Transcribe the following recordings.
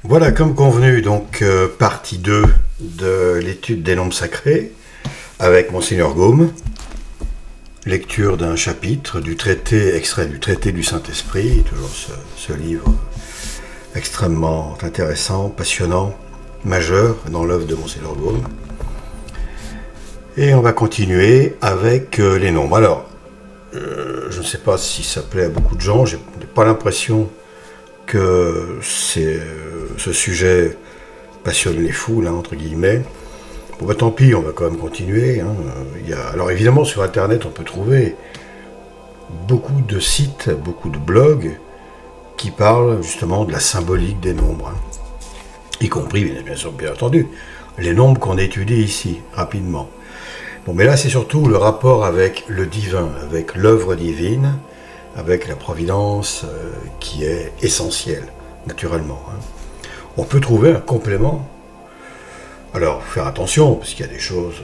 Voilà, comme convenu, donc partie 2 de l'étude des nombres sacrés avec Monseigneur Gaume. Lecture d'un chapitre du traité, extrait du traité du Saint-Esprit, toujours ce livre extrêmement intéressant, passionnant, majeur dans l'œuvre de Monseigneur Gaume. Et on va continuer avec les nombres. Alors, je ne sais pas si ça plaît à beaucoup de gens, je n'ai pas l'impression que ce sujet passionne les foules, hein, entre guillemets. Bon, bah, tant pis, on va quand même continuer. Hein. Alors évidemment, sur Internet, on peut trouver beaucoup de sites, beaucoup de blogs qui parlent justement de la symbolique des nombres. Hein. Y compris, bien entendu, les nombres qu'on étudie ici, rapidement. Bon, mais là, c'est surtout le rapport avec le divin, avec l'œuvre divine, avec la providence qui est essentielle, naturellement. Hein. On peut trouver un complément. Alors, faut faire attention, parce qu'il y a des choses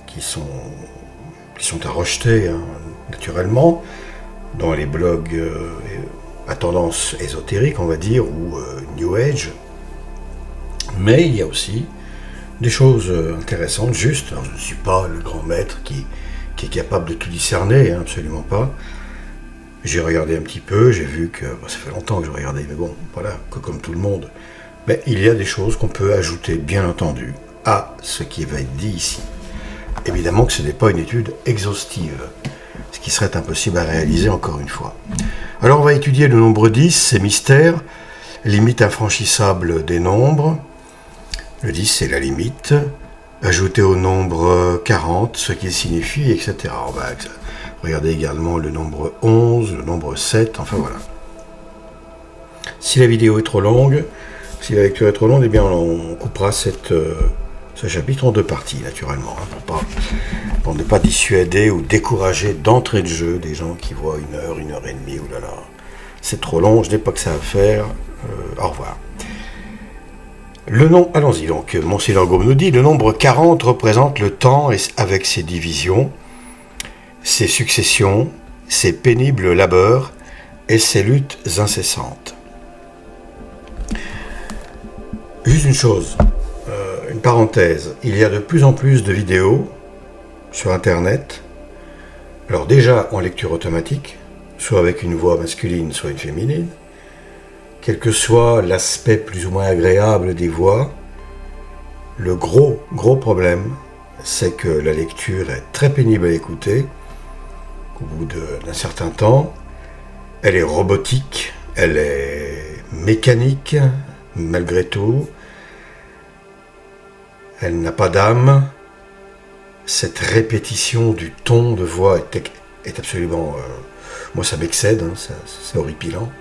qui sont à rejeter, hein, naturellement, dans les blogs à tendance ésotérique, on va dire, ou New Age. Mais il y a aussi des choses intéressantes, justes. Alors, je ne suis pas le grand maître qui est capable de tout discerner, hein, absolument pas. J'ai regardé un petit peu, j'ai vu que, ça fait longtemps que je regardais, mais bon, voilà, que comme tout le monde. Mais il y a des choses qu'on peut ajouter, bien entendu, à ce qui va être dit ici. Évidemment que ce n'est pas une étude exhaustive, ce qui serait impossible à réaliser encore une fois. Alors on va étudier le nombre 10, ses mystères, limite infranchissable des nombres. Le 10 c'est la limite, ajouter au nombre 40, ce qu'il signifie, etc. On va regarder également le nombre 11, le nombre 7, enfin voilà. Si la vidéo est trop longue, si la lecture est trop longue, eh bien on coupera ce chapitre en deux parties, naturellement, hein, pour ne pas dissuader ou décourager d'entrée de jeu des gens qui voient une heure et demie, oulala, c'est trop long, je n'ai pas que ça à faire, au revoir. Le nom, allons-y donc, Monseigneur Gaume nous dit, le nombre 40 représente le temps avec ses divisions, ses successions, ses pénibles labeurs et ses luttes incessantes. Juste une chose, une parenthèse, il y a de plus en plus de vidéos sur Internet, alors déjà en lecture automatique, soit avec une voix masculine, soit une féminine, quel que soit l'aspect plus ou moins agréable des voix, le gros problème, c'est que la lecture est très pénible à écouter. Au bout d'un certain temps, elle est robotique, elle est mécanique, malgré tout. Elle n'a pas d'âme. Cette répétition du ton de voix est absolument... moi, ça m'excède, hein, c'est horripilant.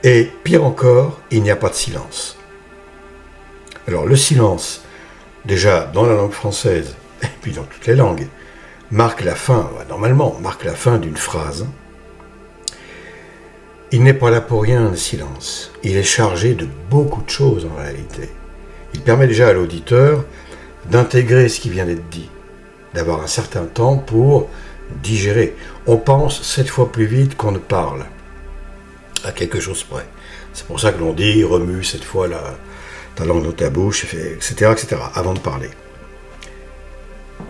Et pire encore, il n'y a pas de silence. Alors, le silence, déjà dans la langue française, et puis dans toutes les langues, marque la fin, normalement, marque la fin d'une phrase. Il n'est pas là pour rien, le silence. Il est chargé de beaucoup de choses, en réalité. Il permet déjà à l'auditeur d'intégrer ce qui vient d'être dit, d'avoir un certain temps pour digérer. On pense 7 fois plus vite qu'on ne parle, à quelque chose près. C'est pour ça que l'on dit, remue 7 fois ta langue dans ta bouche, etc., etc., avant de parler.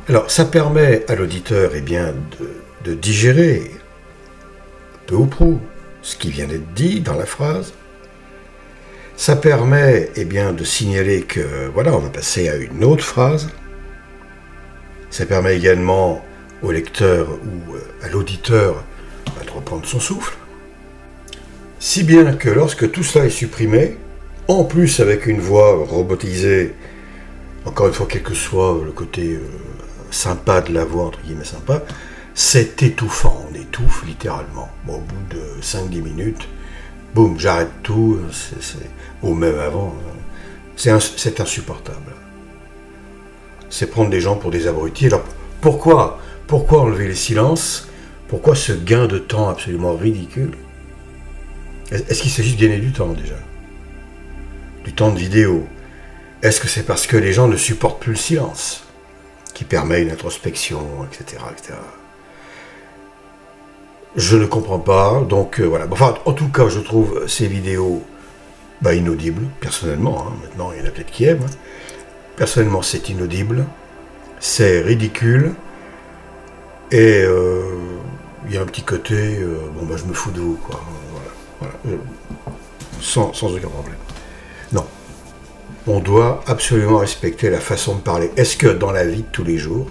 Alors, ça permet à l'auditeur de digérer, peu ou prou, ce qui vient d'être dit dans la phrase. Ça permet de signaler que, voilà, on va passer à une autre phrase. Ça permet également au lecteur ou à l'auditeur de reprendre son souffle. Si bien que lorsque tout cela est supprimé, en plus avec une voix robotisée, encore une fois, quel que soit le côté sympa de la voix, entre guillemets sympa, c'est étouffant, on étouffe littéralement. Bon, au bout de 5-10 minutes, boum, j'arrête tout, ou même avant, c'est insupportable. C'est prendre des gens pour des abrutis. Alors, pourquoi enlever les silences? Pourquoi ce gain de temps absolument ridicule? Est-ce qu'il s'agit de gagner du temps, déjà? Du temps de vidéo? Est-ce que c'est parce que les gens ne supportent plus le silence, qui permet une introspection, etc., etc. Je ne comprends pas, donc voilà. Enfin, en tout cas, je trouve ces vidéos Bah, inaudible, personnellement, hein. Maintenant il y en a peut-être qui aiment. Hein. Personnellement, c'est inaudible, c'est ridicule, et il y a un petit côté, bon bah je me fous de vous, quoi. Voilà. Sans aucun problème. Non. On doit absolument respecter la façon de parler. Est-ce que dans la vie de tous les jours,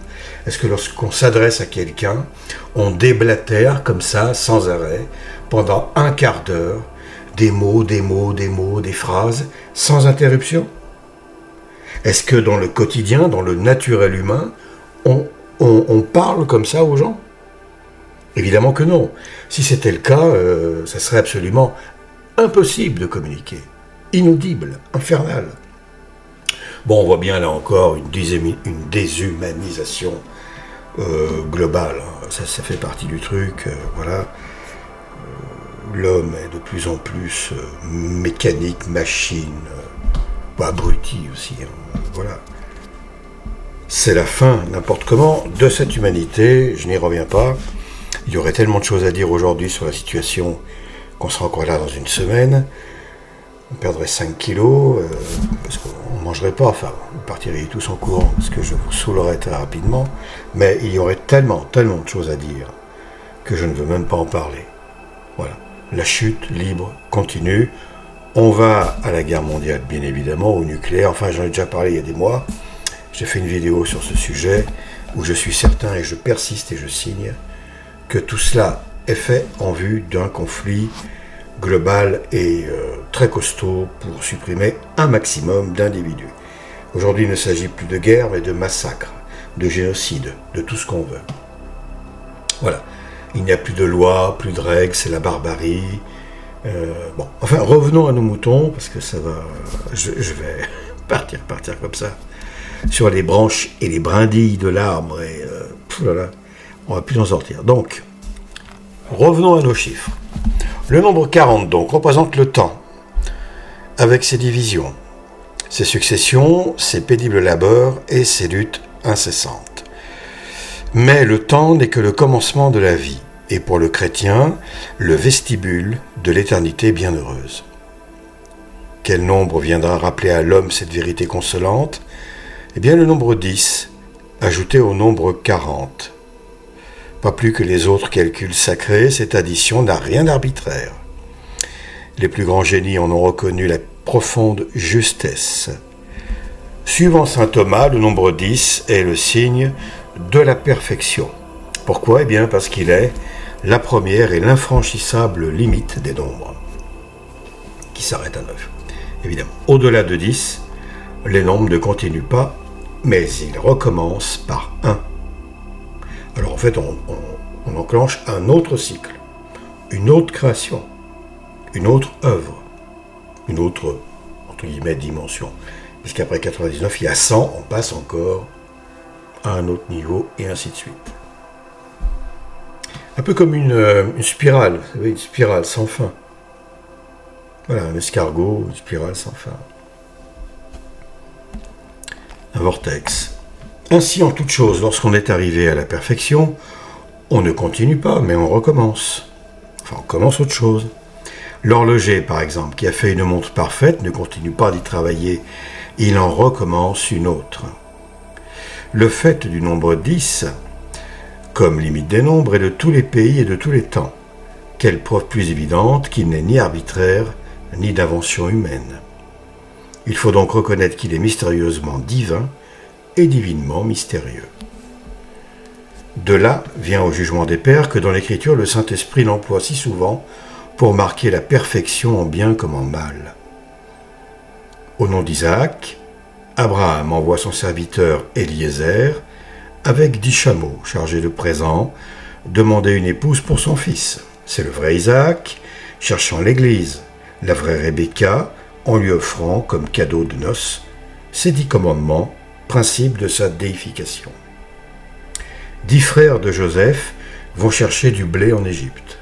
est-ce que lorsqu'on s'adresse à quelqu'un, on déblatère comme ça, sans arrêt, pendant un quart d'heure, des mots, des phrases, sans interruption? Est-ce que dans le quotidien, dans le naturel humain, on parle comme ça aux gens? Évidemment que non. Si c'était le cas, ça serait absolument impossible de communiquer. Inaudible, infernal. Bon, on voit bien là encore une déshumanisation globale. Hein. Ça fait partie du truc. Voilà. L'homme est de plus en plus mécanique, machine, abruti aussi. Hein. Voilà. C'est la fin, n'importe comment, de cette humanité. Je n'y reviens pas. Il y aurait tellement de choses à dire aujourd'hui sur la situation qu'on sera encore là dans une semaine. On perdrait 5 kilos, parce qu'on ne mangerait pas, enfin, on partirait tous en courant, parce que je vous saoulerais très rapidement, mais il y aurait tellement de choses à dire, que je ne veux même pas en parler. Voilà. La chute libre continue. On va à la guerre mondiale, bien évidemment, au nucléaire. Enfin, j'en ai déjà parlé il y a des mois. J'ai fait une vidéo sur ce sujet, où je suis certain, et je persiste et je signe, que tout cela est fait en vue d'un conflit global et très costaud pour supprimer un maximum d'individus. Aujourd'hui, il ne s'agit plus de guerre, mais de massacre, de génocide, de tout ce qu'on veut. Voilà. Il n'y a plus de loi, plus de règles, c'est la barbarie. Bon, enfin, revenons à nos moutons, parce que ça va... Je vais partir comme ça, sur les branches et les brindilles de l'arbre, et là, on va plus en sortir. Donc, revenons à nos chiffres. Le nombre 40, donc, représente le temps, avec ses divisions, ses successions, ses pénibles labeurs et ses luttes incessantes. Mais le temps n'est que le commencement de la vie, et pour le chrétien, le vestibule de l'éternité bienheureuse. Quel nombre viendra rappeler à l'homme cette vérité consolante? Eh bien, le nombre 10, ajouté au nombre 40. Pas plus que les autres calculs sacrés, cette addition n'a rien d'arbitraire. Les plus grands génies en ont reconnu la profonde justesse. Suivant saint Thomas, le nombre 10 est le signe de la perfection. Pourquoi? Eh bien, parce qu'il est la première et l'infranchissable limite des nombres, qui s'arrête à 9. Évidemment, au-delà de 10, les nombres ne continuent pas, mais ils recommencent par 1. Alors en fait, on enclenche un autre cycle, une autre création, une autre œuvre, une autre, entre guillemets, dimension. Puisqu'après 99, il y a 100, on passe encore à un autre niveau, et ainsi de suite. Un peu comme une spirale, vous savez, une spirale sans fin. Voilà, un escargot, une spirale sans fin. Un vortex. Ainsi, en toute chose, lorsqu'on est arrivé à la perfection, on ne continue pas, mais on recommence. Enfin, on commence autre chose. L'horloger, par exemple, qui a fait une montre parfaite, ne continue pas d'y travailler, il en recommence une autre. Le fait du nombre 10, comme limite des nombres, est de tous les pays et de tous les temps. Quelle preuve plus évidente qu'il n'est ni arbitraire, ni d'invention humaine. Il faut donc reconnaître qu'il est mystérieusement divin et divinement mystérieux. De là vient au jugement des pères que dans l'Écriture, le Saint-Esprit l'emploie si souvent pour marquer la perfection en bien comme en mal. Au nom d'Isaac, Abraham envoie son serviteur Eliezer avec 10 chameaux chargés de présents, demander une épouse pour son fils. C'est le vrai Isaac, cherchant l'Église, la vraie Rebecca, en lui offrant comme cadeau de noces ses 10 commandements, principe de sa déification. 10 frères de Joseph vont chercher du blé en Égypte.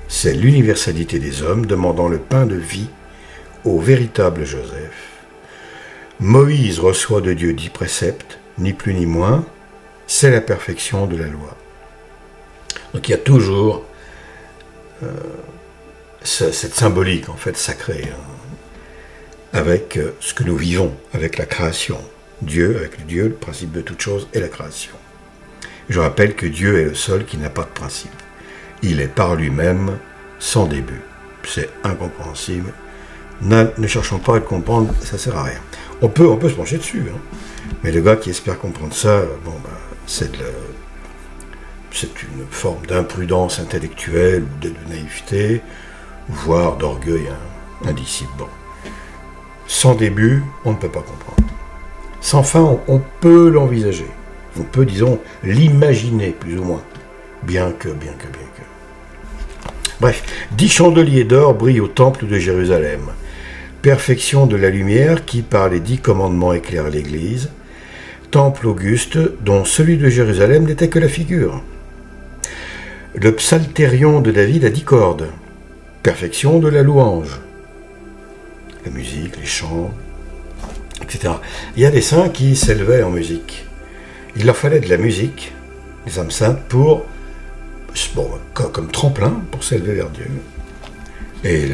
C'est l'universalité des hommes demandant le pain de vie au véritable Joseph. Moïse reçoit de Dieu 10 préceptes, ni plus ni moins, c'est la perfection de la loi. Donc il y a toujours cette symbolique en fait sacrée. avec ce que nous vivons, avec la création. Dieu, avec le Dieu, le principe de toute chose est la création. Je rappelle que Dieu est le seul qui n'a pas de principe. Il est par lui-même sans début. C'est incompréhensible. Ne cherchons pas à le comprendre, ça ne sert à rien. On peut se pencher dessus, hein. Mais le gars qui espère comprendre ça, bon, ben, c'est une forme d'imprudence intellectuelle, de naïveté, voire d'orgueil indicible. Bon. Sans début, on ne peut pas comprendre. Sans fin, on peut l'envisager. On peut, disons, l'imaginer, plus ou moins. Bien que. Bref, 10 chandeliers d'or brillent au temple de Jérusalem. Perfection de la lumière qui, par les 10 commandements, éclaire l'Église. Temple auguste, dont celui de Jérusalem n'était que la figure. Le psalterion de David à 10 cordes. Perfection de la louange. La musique, les chants, etc. Il y a des saints qui s'élevaient en musique. Il leur fallait de la musique, les âmes saintes, pour, bon, comme tremplin pour s'élever vers Dieu. Et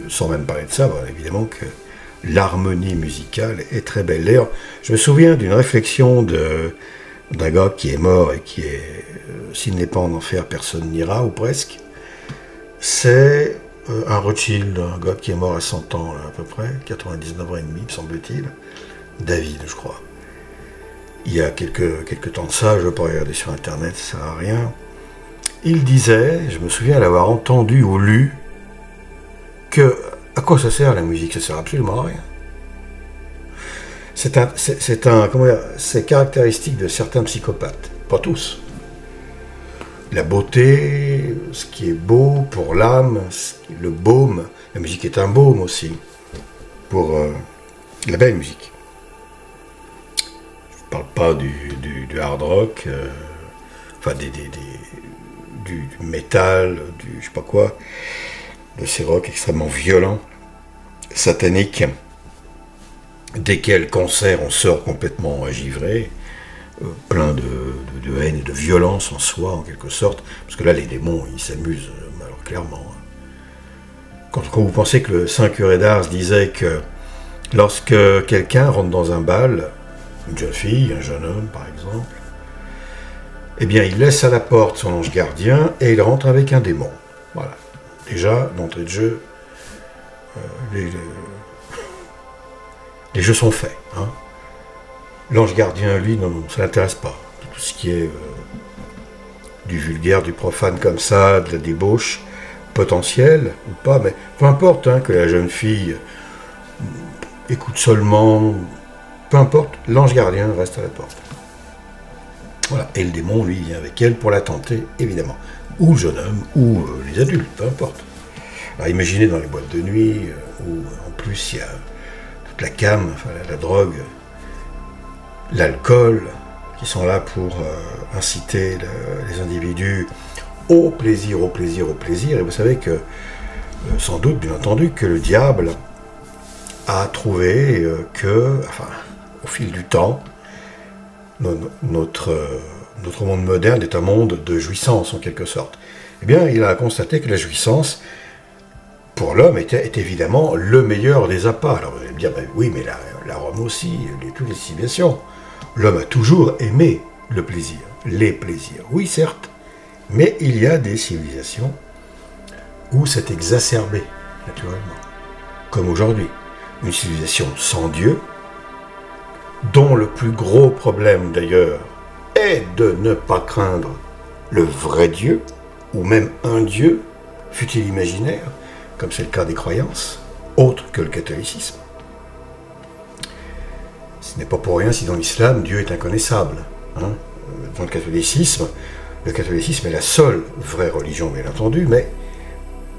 sans même parler de ça, bon, évidemment que l'harmonie musicale est très belle. D'ailleurs, je me souviens d'une réflexion d'un gars qui est mort et qui est, s'il n'est pas en enfer, personne n'ira, ou presque. C'est un Rothschild, un gars qui est mort à 100 ans, là, à peu près, 99 ans et demi, me semble-t-il. David, je crois. Il y a quelques temps de ça, je ne veux pas regarder sur Internet, ça ne sert à rien. Il disait, je me souviens l'avoir entendu ou lu, que à quoi ça sert la musique? Ça sert absolument à rien. C'est caractéristique de certains psychopathes, pas tous. La beauté, ce qui est beau pour l'âme, le baume, la musique est un baume aussi, pour la belle musique. Je ne parle pas du hard rock, enfin du métal, je sais pas quoi, de ces rock extrêmement violents, sataniques, desquels concert on sort complètement agivré, plein de haine et de violence en soi, en quelque sorte, parce que là, les démons, ils s'amusent, alors clairement. Quand vous pensez que le saint curé d'Ars disait que lorsque quelqu'un rentre dans un bal, une jeune fille, un jeune homme, par exemple, eh bien, il laisse à la porte son ange gardien et il rentre avec un démon. Voilà. Déjà, d'entrée de jeu, les jeux sont faits, hein. L'ange gardien, lui, non, ça ne l'intéresse pas. Tout ce qui est du vulgaire, du profane comme ça, de la débauche potentielle ou pas, mais peu importe, hein, que la jeune fille écoute seulement, peu importe, l'ange gardien reste à la porte. Voilà. Et le démon, lui, vient avec elle pour la tenter, évidemment. Ou le jeune homme, ou les adultes, peu importe. Alors imaginez dans les boîtes de nuit, où en plus il y a toute la cam, enfin la drogue, l'alcool, qui sont là pour inciter les individus au plaisir. Et vous savez que, sans doute, bien entendu, que le diable a trouvé au fil du temps, notre monde moderne est un monde de jouissance, en quelque sorte. Eh bien, il a constaté que la jouissance, pour l'homme, est évidemment le meilleur des appâts. Alors, vous allez me dire, ben, oui, mais la Rome aussi, toutes les civilisations. L'homme a toujours aimé le plaisir, les plaisirs. Oui, certes, mais il y a des civilisations où c'est exacerbé, naturellement. Comme aujourd'hui, une civilisation sans Dieu, dont le plus gros problème d'ailleurs est de ne pas craindre le vrai Dieu, ou même un Dieu, fût-il imaginaire, comme c'est le cas des croyances, autres que le catholicisme. Ce n'est pas pour rien si dans l'islam, Dieu est inconnaissable. Hein. Dans le catholicisme est la seule vraie religion, bien entendu, mais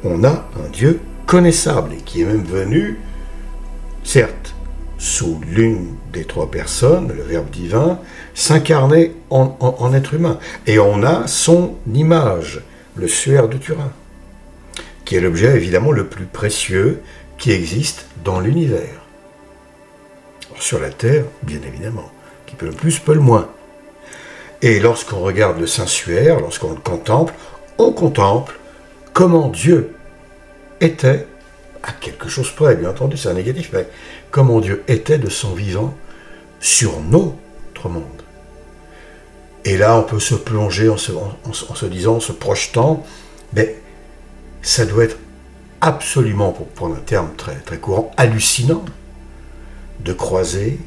on a un Dieu connaissable, et qui est même venu, certes, sous l'une des trois personnes, le Verbe divin, s'incarner en être humain. Et on a son image, le suaire de Turin, qui est l'objet évidemment le plus précieux qui existe dans l'univers. Sur la terre, bien évidemment, qui peut le plus, peut le moins. Et lorsqu'on regarde le Saint-Suaire, lorsqu'on le contemple, on contemple comment Dieu était à quelque chose près, bien entendu, c'est un négatif, mais comment Dieu était de son vivant sur notre monde. Et là, on peut se plonger en se disant, en se projetant, mais ça doit être absolument, pour prendre un terme très, très courant, hallucinant de croiser,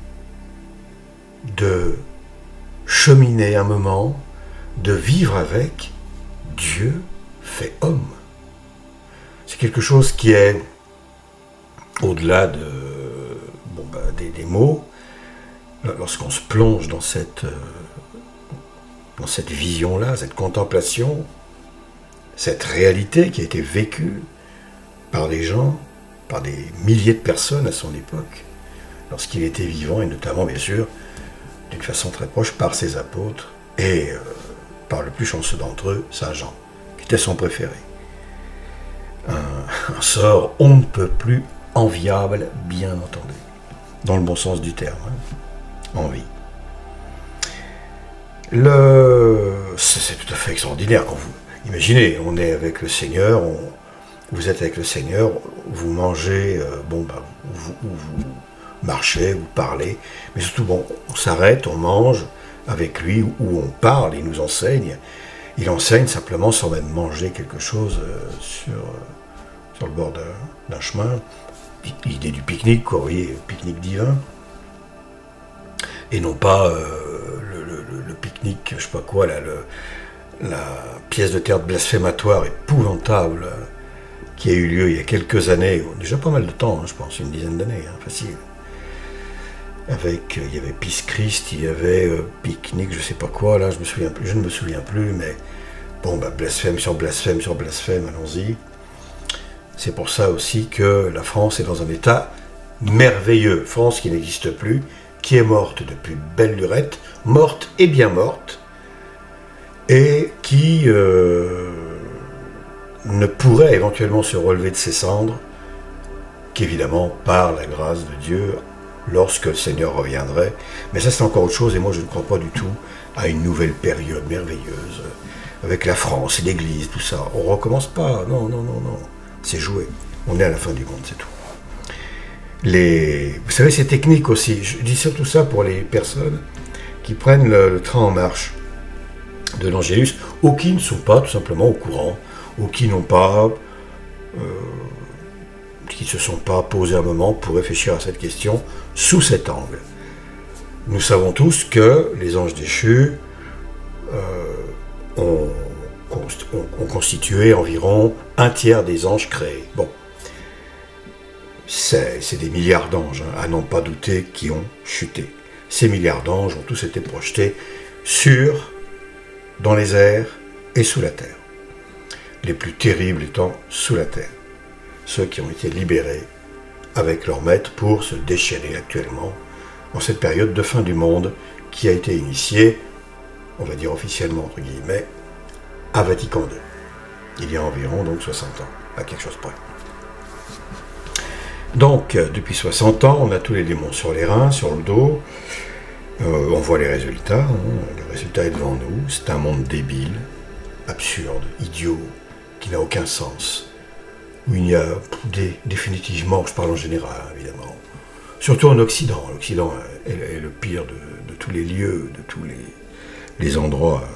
de cheminer un moment, de vivre avec Dieu fait homme. C'est quelque chose qui est au-delà des mots. Lorsqu'on se plonge dans cette vision-là, cette contemplation, cette réalité qui a été vécue par des gens, par des milliers de personnes à son époque, lorsqu'il était vivant, et notamment, bien sûr, d'une façon très proche, par ses apôtres, et par le plus chanceux d'entre eux, Saint Jean, qui était son préféré. Un sort on ne peut plus enviable, bien entendu, dans le bon sens du terme, en vie. C'est tout à fait extraordinaire. Quand vous imaginez, on est avec le Seigneur, vous êtes avec le Seigneur, vous mangez, vous marchez, vous parlez, mais surtout, on s'arrête, on mange avec lui, ou on parle, il nous enseigne. Il enseigne simplement sans même manger quelque chose sur le bord d'un chemin. L'idée du pique-nique, quoi, vous voyez, pique-nique divin. Et non pas le pique-nique, je sais pas quoi, là, la pièce de théâtre blasphématoire épouvantable qui a eu lieu il y a quelques années, déjà pas mal de temps, je pense, une dizaine d'années, facile. Avec, il y avait Peace Christ, il y avait pique-nique, je sais pas quoi, là, je ne me souviens plus, mais bon, blasphème sur blasphème sur blasphème, allons-y. C'est pour ça aussi que la France est dans un état merveilleux. France qui n'existe plus, qui est morte depuis belle lurette, morte et bien morte, et qui ne pourrait éventuellement se relever de ses cendres, qu'évidemment, par la grâce de Dieu, lorsque le Seigneur reviendrait. Mais ça, c'est encore autre chose, et moi, je ne crois pas du tout à une nouvelle période merveilleuse, avec la France et l'Église, tout ça. On ne recommence pas, non. C'est joué. On est à la fin du monde, c'est tout. Vous savez, c'est technique aussi. Je dis surtout ça pour les personnes qui prennent le train en marche de l'Angélus, ou qui ne sont pas tout simplement au courant, ou qui n'ont pas, qui ne se sont pas posés un moment pour réfléchir à cette question sous cet angle. Nous savons tous que les anges déchus ont constitué environ un tiers des anges créés. Bon, c'est des milliards d'anges, à n'en pas douter, qui ont chuté. Ces milliards d'anges ont tous été projetés dans les airs et sous la terre. Les plus terribles étant sous la terre. Ceux qui ont été libérés avec leur maître pour se déchaîner actuellement en cette période de fin du monde qui a été initiée, on va dire officiellement entre guillemets, à Vatican II. Il y a environ donc 60 ans, à quelque chose près. Donc, depuis 60 ans, on a tous les démons sur les reins, sur le dos. On voit les résultats. Le résultat est devant nous. C'est un monde débile, absurde, idiot, qui n'a aucun sens. Où il y a définitivement, je parle en général, évidemment. Surtout en Occident. L'Occident est le pire de tous les lieux, de tous les endroits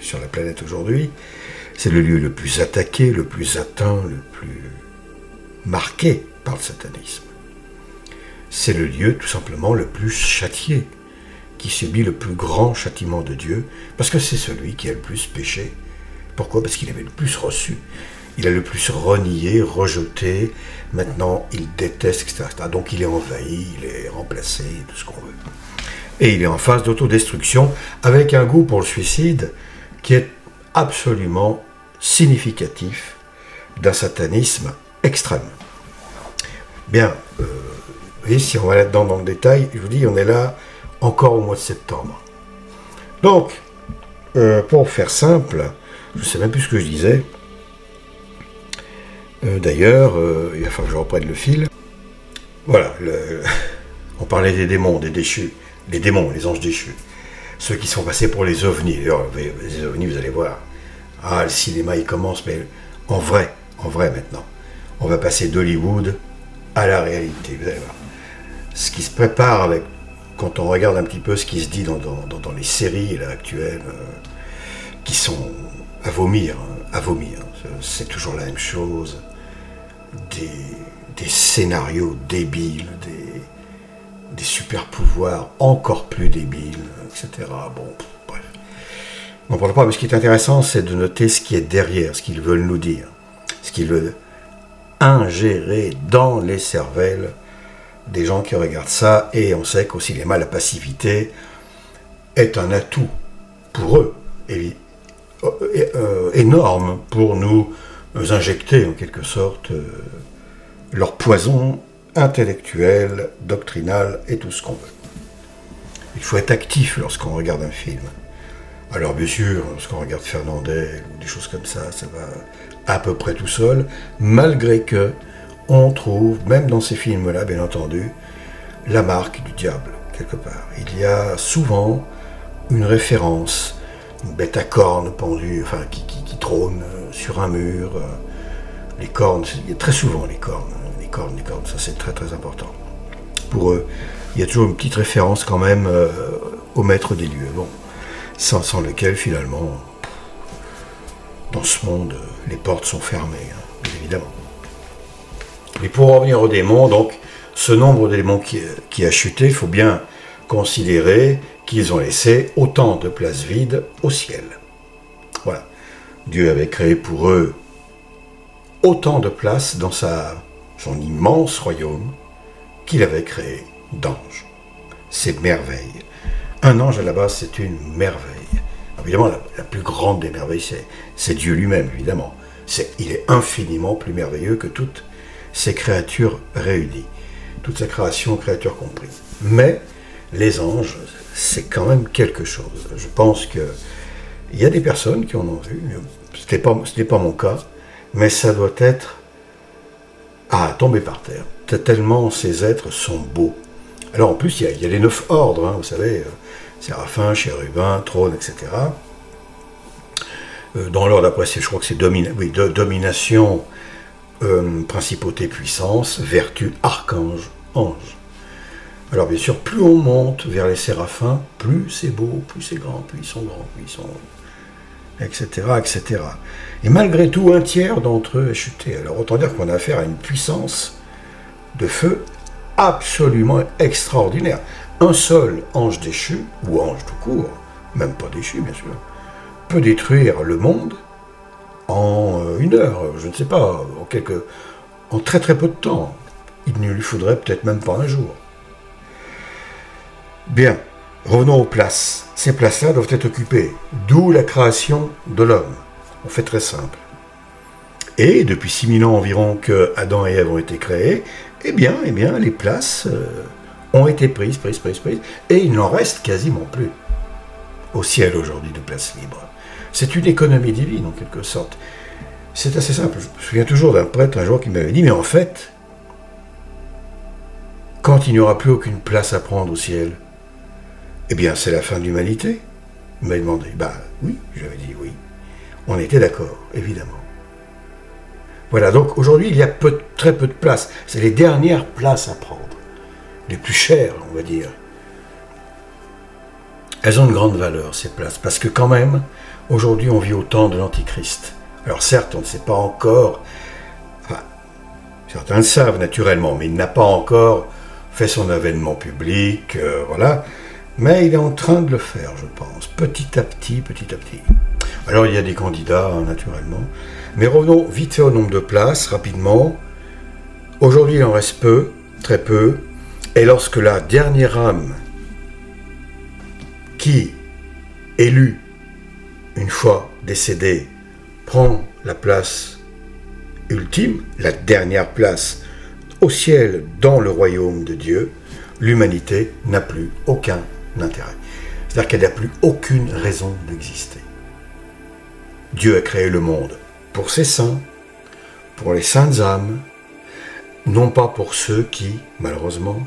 sur la planète aujourd'hui. C'est le lieu le plus attaqué, le plus atteint, le plus marqué par le satanisme. C'est le lieu tout simplement le plus châtié, qui subit le plus grand châtiment de Dieu, parce que c'est celui qui a le plus péché. Pourquoi? Parce qu'il avait le plus reçu. Il a le plus renié, rejeté, maintenant il déteste, etc. Donc il est envahi, il est remplacé, tout ce qu'on veut. Et il est en phase d'autodestruction, avec un goût pour le suicide qui est absolument significatif d'un satanisme extrême. Bien, vous voyez, si on va là-dedans dans le détail, je vous dis, on est là encore au mois de septembre. Donc, pour faire simple, je ne sais même plus ce que je disais. D'ailleurs, il va falloir que je reprenne le fil. Voilà, on parlait des démons, des déchus. Les démons, les anges déchus. Ceux qui sont passés pour les ovnis. D'ailleurs, les ovnis, vous allez voir. Ah, le cinéma, il commence, mais en vrai maintenant. on va passer d'Hollywood à la réalité. Vous allez voir. Ce qui se prépare avec, quand on regarde un petit peu ce qui se dit dans les séries là, actuelles, qui sont à vomir, hein, à vomir. C'est toujours la même chose. Des scénarios débiles, des super pouvoirs encore plus débiles, etc. Bon, bref. On n'en parle pas, mais ce qui est intéressant, c'est de noter ce qui est derrière, ce qu'ils veulent nous dire, ce qu'ils veulent ingérer dans les cervelles des gens qui regardent ça, et on sait qu'au cinéma, la passivité est un atout pour eux, énorme pour nous injecter en quelque sorte leur poison intellectuel, doctrinal et tout ce qu'on veut. Il faut être actif lorsqu'on regarde un film. Alors bien sûr, lorsqu'on regarde Fernandel ou des choses comme ça, ça va à peu près tout seul, malgré que on trouve, même dans ces films-là, bien entendu, la marque du diable, quelque part. Il y a souvent une référence, une bête à cornes pendue, enfin, qui trône sur un mur. Les cornes, il y a très souvent les cornes, ça c'est très très important. Pour eux, il y a toujours une petite référence quand même au maître des lieux, bon, sans lequel finalement, dans ce monde, les portes sont fermées, hein, bien évidemment. Mais pour revenir aux démons, donc, ce nombre de démons qui a chuté, il faut bien considérer qu'ils ont laissé autant de places vides au ciel. Voilà. Dieu avait créé pour eux autant de places dans son immense royaume qu'il avait créé d'anges. C'est merveille. Un ange, à la base, c'est une merveille. Évidemment, la plus grande des merveilles, c'est Dieu lui-même, évidemment. Il est infiniment plus merveilleux que toutes ces créatures réunies. Toute sa création, créatures comprises. Mais les anges, c'est quand même quelque chose. Je pense qu'il y a des personnes qui en ont vu. Ce n'est pas mon cas. Mais ça doit être à tomber par terre. Tellement ces êtres sont beaux. Alors en plus, il y a les 9 ordres, hein, vous savez, Séraphin, Chérubin, Trône, etc. Dans l'ordre après, je crois que c'est domination, principauté, puissance, vertu, archange, ange. Alors bien sûr, plus on monte vers les séraphins, plus c'est beau, plus c'est grand, plus ils sont grands, plus ils sont... etc., etc. Et malgré tout, un tiers d'entre eux est chuté. Alors autant dire qu'on a affaire à une puissance de feu absolument extraordinaire. Un seul ange déchu, ou ange tout court, même pas déchu bien sûr, peut détruire le monde en une heure, je ne sais pas, en très très peu de temps. Il ne lui faudrait peut-être même pas un jour. Bien, revenons aux places. Ces places-là doivent être occupées, d'où la création de l'homme. On fait très simple. Et depuis 6000 ans environ que Adam et Ève ont été créés, eh bien, les places ont été prises, et il n'en reste quasiment plus au ciel aujourd'hui de places libres. C'est une économie divine en quelque sorte. C'est assez simple. Je me souviens toujours d'un prêtre un jour qui m'avait dit, mais en fait, quand il n'y aura plus aucune place à prendre au ciel, eh bien c'est la fin de l'humanité. Il m'a demandé, bah oui, j'avais dit oui. On était d'accord, évidemment. Voilà, donc aujourd'hui il y a très peu de places. C'est les dernières places à prendre. Les plus chères, on va dire. Elles ont une grande valeur, ces places, parce que quand même, aujourd'hui on vit au temps de l'Antichrist. Alors certes, on ne sait pas encore, enfin, certains le savent naturellement, mais il n'a pas encore fait son avènement public, voilà. Mais il est en train de le faire, je pense, petit à petit. Alors il y a des candidats, hein, naturellement. Mais revenons vite fait au nombre de places, rapidement. Aujourd'hui, il en reste peu, très peu. Et lorsque la dernière âme qui, élue, une fois décédée, prend la place ultime, la dernière place au ciel dans le royaume de Dieu, l'humanité n'a plus aucun intérêt. C'est-à-dire qu'elle n'a plus aucune raison d'exister. Dieu a créé le monde pour ses saints, pour les saintes âmes, non pas pour ceux qui, malheureusement,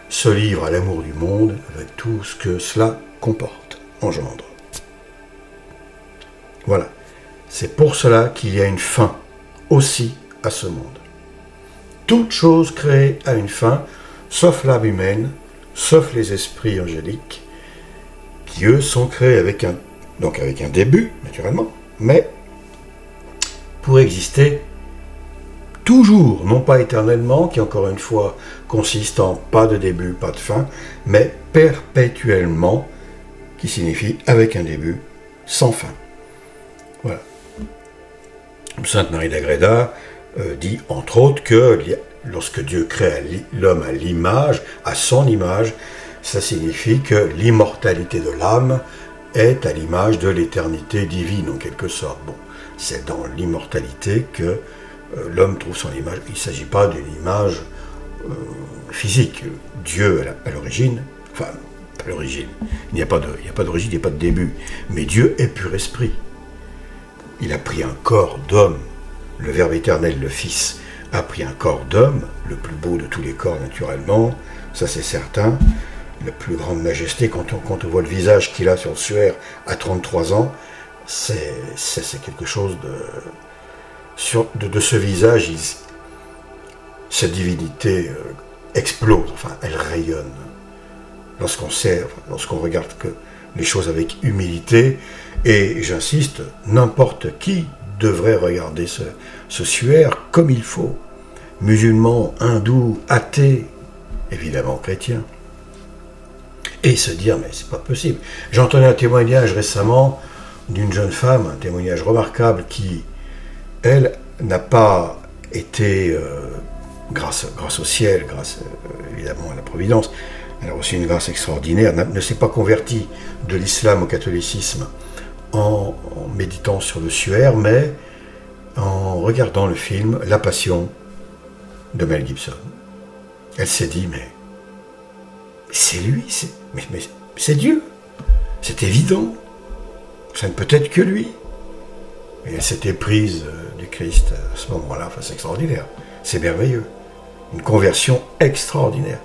se livrent à l'amour du monde avec tout ce que cela comporte, engendre. Voilà. C'est pour cela qu'il y a une fin aussi à ce monde. toute chose créée a une fin, sauf l'âme humaine, sauf les esprits angéliques, qui eux sont créés avec un début, naturellement, mais pour exister toujours, non pas éternellement, qui encore une fois consiste en pas de début, pas de fin, mais perpétuellement, qui signifie avec un début, sans fin. Voilà. Sainte Marie d'Agreda dit entre autres que lorsque Dieu crée l'homme à l'image, à son image, ça signifie que l'immortalité de l'âme est à l'image de l'éternité divine en quelque sorte. Bon, c'est dans l'immortalité que l'homme trouve son image. Il ne s'agit pas d'une image physique. Dieu à l'origine, enfin, pas l'origine, il n'y a pas d'origine, il n'y a pas de début, mais Dieu est pur esprit. Il a pris un corps d'homme, le Verbe éternel, le Fils, a pris un corps d'homme, le plus beau de tous les corps naturellement, ça c'est certain, la plus grande majesté, quand on voit le visage qu'il a sur le suaire à 33 ans, c'est quelque chose de ce visage, cette divinité explose, enfin elle rayonne. Lorsqu'on regarde les choses avec humilité, et j'insiste, n'importe qui devrait regarder ce suaire comme il faut. Musulmans, hindous, athées, évidemment chrétiens. Et se dire, mais c'est pas possible. J'ai entendu un témoignage récemment d'une jeune femme, un témoignage remarquable qui, elle, n'a pas été, grâce au ciel, grâce évidemment à la providence, elle a reçu une grâce extraordinaire, ne s'est pas convertie de l'islam au catholicisme en méditant sur le suaire, mais en regardant le film La Passion de Mel Gibson. Elle s'est dit, mais c'est lui, mais c'est Dieu, c'est évident, ça ne peut être que lui. Et elle s'était prise du Christ à ce moment-là, enfin c'est extraordinaire, c'est merveilleux, une conversion extraordinaire.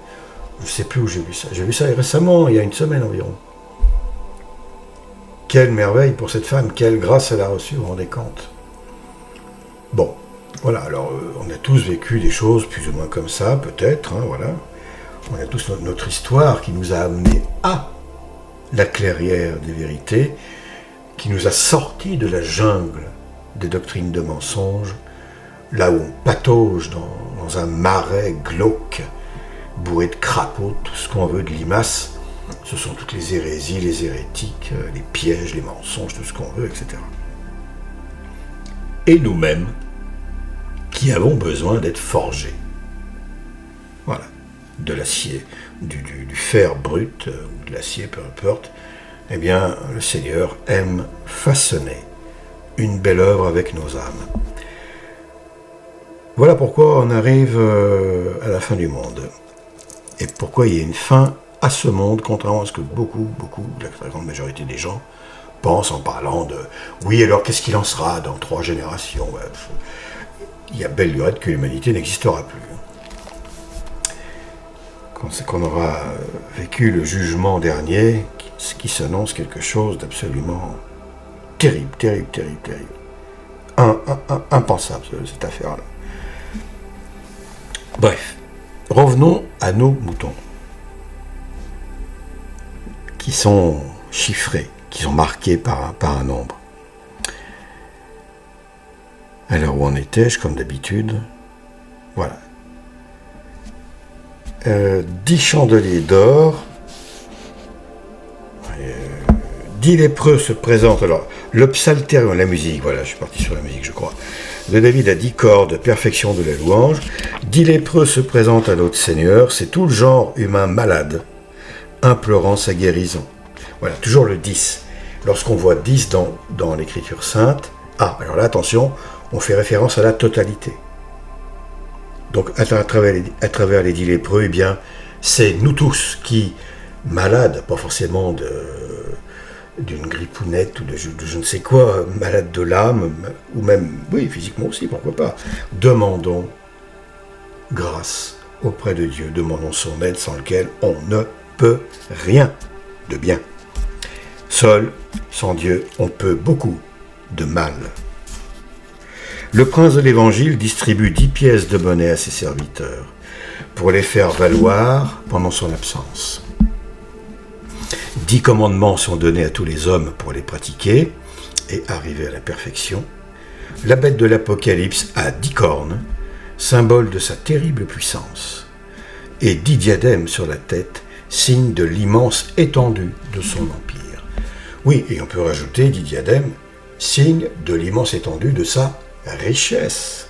Je ne sais plus où j'ai vu ça récemment, il y a une semaine environ. Quelle merveille pour cette femme, quelle grâce elle a reçue, vous vous rendez compte. Bon, voilà, alors on a tous vécu des choses plus ou moins comme ça, peut-être, hein, voilà. On a tous notre histoire qui nous a amenés à la clairière des vérités, qui nous a sortis de la jungle des doctrines de mensonges, là où on patauge dans un marais glauque, bourré de crapauds, tout ce qu'on veut, de limaces. Ce sont toutes les hérésies, les hérétiques, les pièges, les mensonges, tout ce qu'on veut, etc. Et nous-mêmes, qui avons besoin d'être forgés. Voilà. De l'acier, du fer brut, ou de l'acier, peu importe, eh bien, le Seigneur aime façonner une belle œuvre avec nos âmes. Voilà pourquoi on arrive à la fin du monde. Et pourquoi il y a une fin à ce monde, contrairement à ce que beaucoup, la très grande majorité des gens pensent en parlant de « oui, alors qu'est-ce qu'il en sera dans 3 générations ?» Il y a belle lurette que l'humanité n'existera plus. C'est qu'on aura vécu le jugement dernier, qui s'annonce quelque chose d'absolument terrible. Impensable, cette affaire-là. Bref, revenons à nos moutons, qui sont chiffrés, qui sont marqués par un nombre. Alors où en étais-je, comme d'habitude? Voilà. 10 chandeliers d'or, 10 lépreux se présentent. Alors, le psaltérion, la musique, voilà, je suis parti sur la musique, je crois. De David à 10 cordes, perfection de la louange. 10 lépreux se présentent à notre Seigneur, c'est tout le genre humain malade, implorant sa guérison. Voilà, toujours le 10. Lorsqu'on voit 10 dans l'Écriture sainte, alors là, attention, on fait référence à la totalité. Donc, à travers les 10 lépreux, eh bien, c'est nous tous qui, malades, pas forcément d'une grippounette ou de je ne sais quoi, malades de l'âme, ou même, oui, physiquement aussi, pourquoi pas, demandons grâce auprès de Dieu, demandons son aide sans lequel on ne peut rien de bien. Seul, sans Dieu, on peut beaucoup de mal. Le prince de l'Évangile distribue 10 pièces de monnaie à ses serviteurs pour les faire valoir pendant son absence. 10 commandements sont donnés à tous les hommes pour les pratiquer et arriver à la perfection. La bête de l'Apocalypse a 10 cornes, symbole de sa terrible puissance, et 10 diadèmes sur la tête, signe de l'immense étendue de son empire. Oui, et on peut rajouter 10 diadèmes, signe de l'immense étendue de sa richesse,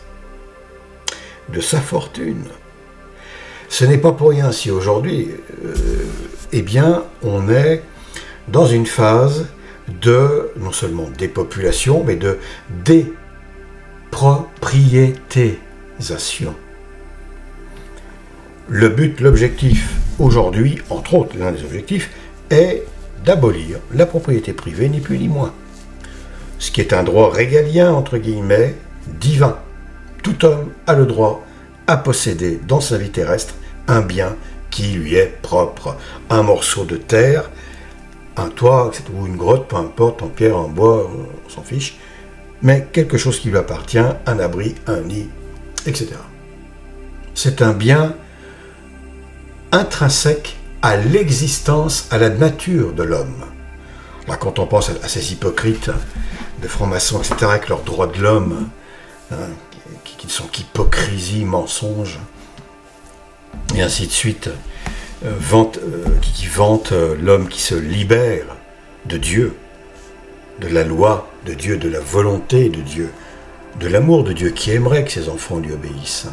de sa fortune. Ce n'est pas pour rien si aujourd'hui, eh bien, on est dans une phase de, non seulement dépopulation, mais de dépropriétisation. Le but, l'objectif, aujourd'hui, entre autres, l'un des objectifs, est d'abolir la propriété privée, ni plus ni moins. Ce qui est un droit régalien, entre guillemets, divin. Tout homme a le droit à posséder dans sa vie terrestre un bien qui lui est propre. Un morceau de terre, un toit, ou une grotte, peu importe, en pierre, en bois, on s'en fiche, mais quelque chose qui lui appartient, un abri, un nid, etc. C'est un bien intrinsèque à l'existence, à la nature de l'homme. Là, quand on pense à ces hypocrites de francs-maçons, etc., avec leurs droits de l'homme, hein, qui sont qu'hypocrisie, mensonge, et ainsi de suite, qui vantent l'homme qui se libère de Dieu, de la loi de Dieu, de la volonté de Dieu, de l'amour de Dieu, qui aimerait que ses enfants lui obéissent.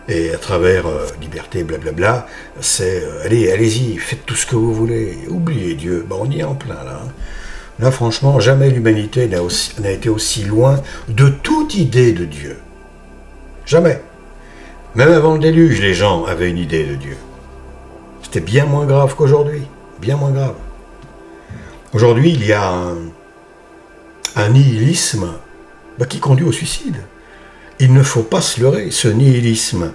Et à travers liberté, blablabla, c'est allez-y, faites tout ce que vous voulez, oubliez Dieu. On y est en plein là. Là, franchement, jamais l'humanité n'a été aussi loin de toute idée de Dieu. Jamais. Même avant le déluge, les gens avaient une idée de Dieu. C'était bien moins grave qu'aujourd'hui. Bien moins grave. Aujourd'hui, il y a un nihilisme qui conduit au suicide. Il ne faut pas se leurrer. Ce nihilisme,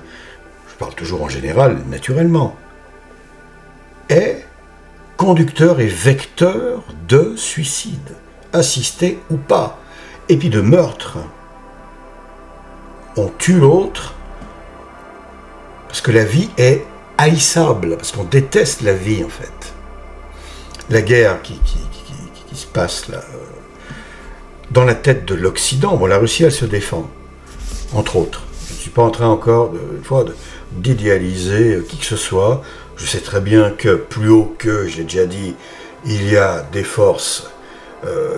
je parle toujours en général, naturellement, est conducteur et vecteur de suicide, assisté ou pas, et puis de meurtre. On tue l'autre parce que la vie est haïssable, parce qu'on déteste la vie en fait. La guerre qui se passe là, dans la tête de l'Occident, la Russie elle se défend, entre autres. Je ne suis pas en train encore d'idéaliser qui que ce soit. Je sais très bien que plus haut que, j'ai déjà dit, il y a des forces,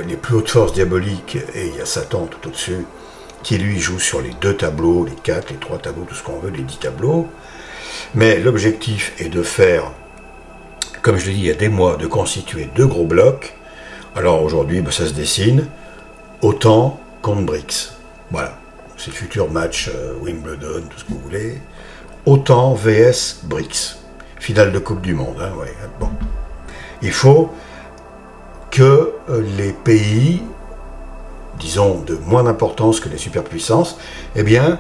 les plus hautes forces diaboliques, et il y a Satan tout au-dessus, qui lui joue sur les 2 tableaux, les 4, les 3 tableaux, tout ce qu'on veut, les 10 tableaux. Mais l'objectif est de faire, comme je l'ai dit il y a des mois, de constituer 2 gros blocs. Alors aujourd'hui, ça se dessine, OTAN contre BRICS. Voilà, c'est le futur match Wimbledon, tout ce que vous voulez. OTAN vs BRICS. Finale de Coupe du Monde. Hein, ouais. Bon. Il faut que les pays, disons, de moins d'importance que les superpuissances, eh bien,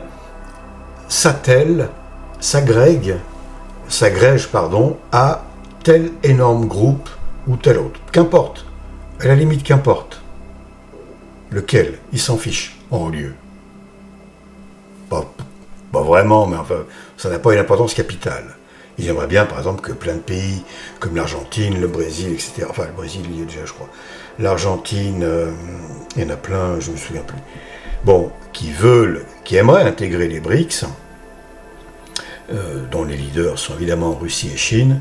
s'agrègent, à tel énorme groupe ou tel autre. Qu'importe. À la limite, qu'importe. Lequel, ils s'en fichent en haut lieu. Pas vraiment, mais enfin, ça n'a pas une importance capitale. Il aimerait bien, par exemple, que plein de pays, comme l'Argentine, le Brésil, etc., enfin, le Brésil, il y est déjà, je crois, l'Argentine, il y en a plein, je ne me souviens plus, qui aimeraient intégrer les BRICS, dont les leaders sont évidemment Russie et Chine,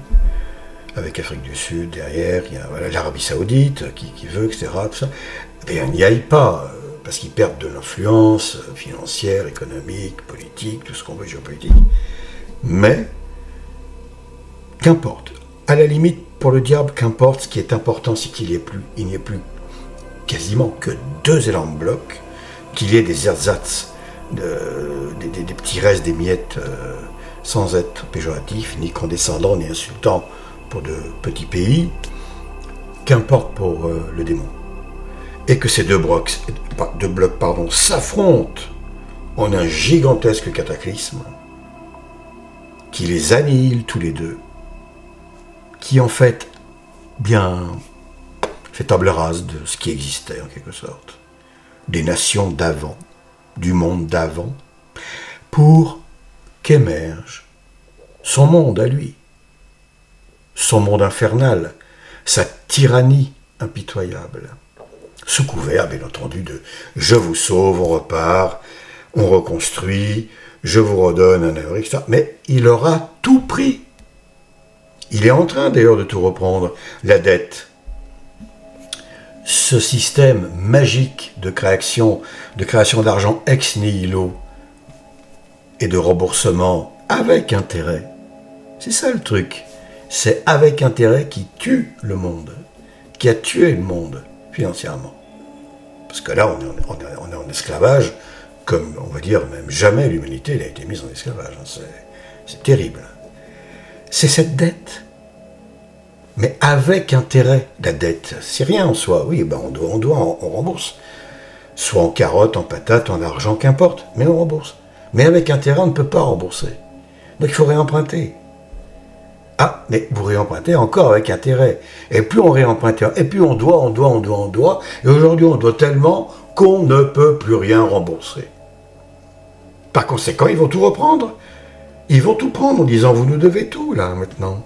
avec Afrique du Sud derrière, il y a l'Arabie Saoudite qui veut, etc., tout ça, et on n'y aille pas, parce qu'ils perdent de l'influence financière, économique, politique, tout ce qu'on veut, géopolitique. Mais, qu'importe. À la limite, pour le diable, qu'importe, ce qui est important, c'est qu'il n'y ait plus quasiment que 2 énormes blocs, qu'il y ait des ersatz, des petits restes, des miettes, sans être péjoratif, ni condescendant, ni insultant pour de petits pays, qu'importe pour le démon. Et que ces 2 blocs s'affrontent en un gigantesque cataclysme qui les annihile tous les 2, qui en fait fait table rase de ce qui existait en quelque sorte, des nations d'avant, du monde d'avant, pour qu'émerge son monde à lui, son monde infernal, sa tyrannie impitoyable, sous couvert, bien entendu, de « je vous sauve, on repart, on reconstruit, je vous redonne un avenir », etc. Mais il aura tout pris. Il est en train d'ailleurs de tout reprendre, la dette. Ce système magique de création d'argent ex nihilo et de remboursement avec intérêt, c'est ça le truc. C'est avec intérêt qui tue le monde, qui a tué le monde financièrement. Parce que là, on est en esclavage, comme on va dire, même jamais l'humanité n'a été mise en esclavage. C'est terrible. C'est cette dette. Mais avec intérêt, la dette, c'est rien en soi. Oui, ben on rembourse. Soit en carottes, en patates, en argent, qu'importe, mais on rembourse. Mais avec intérêt, on ne peut pas rembourser. Donc il faut réemprunter. Ah, mais vous réempruntez encore avec intérêt. Et plus on réemprunte, et plus on doit. Et aujourd'hui, on doit tellement qu'on ne peut plus rien rembourser. Par conséquent, ils vont tout reprendre. Ils vont tout prendre en disant, vous nous devez tout, là, maintenant.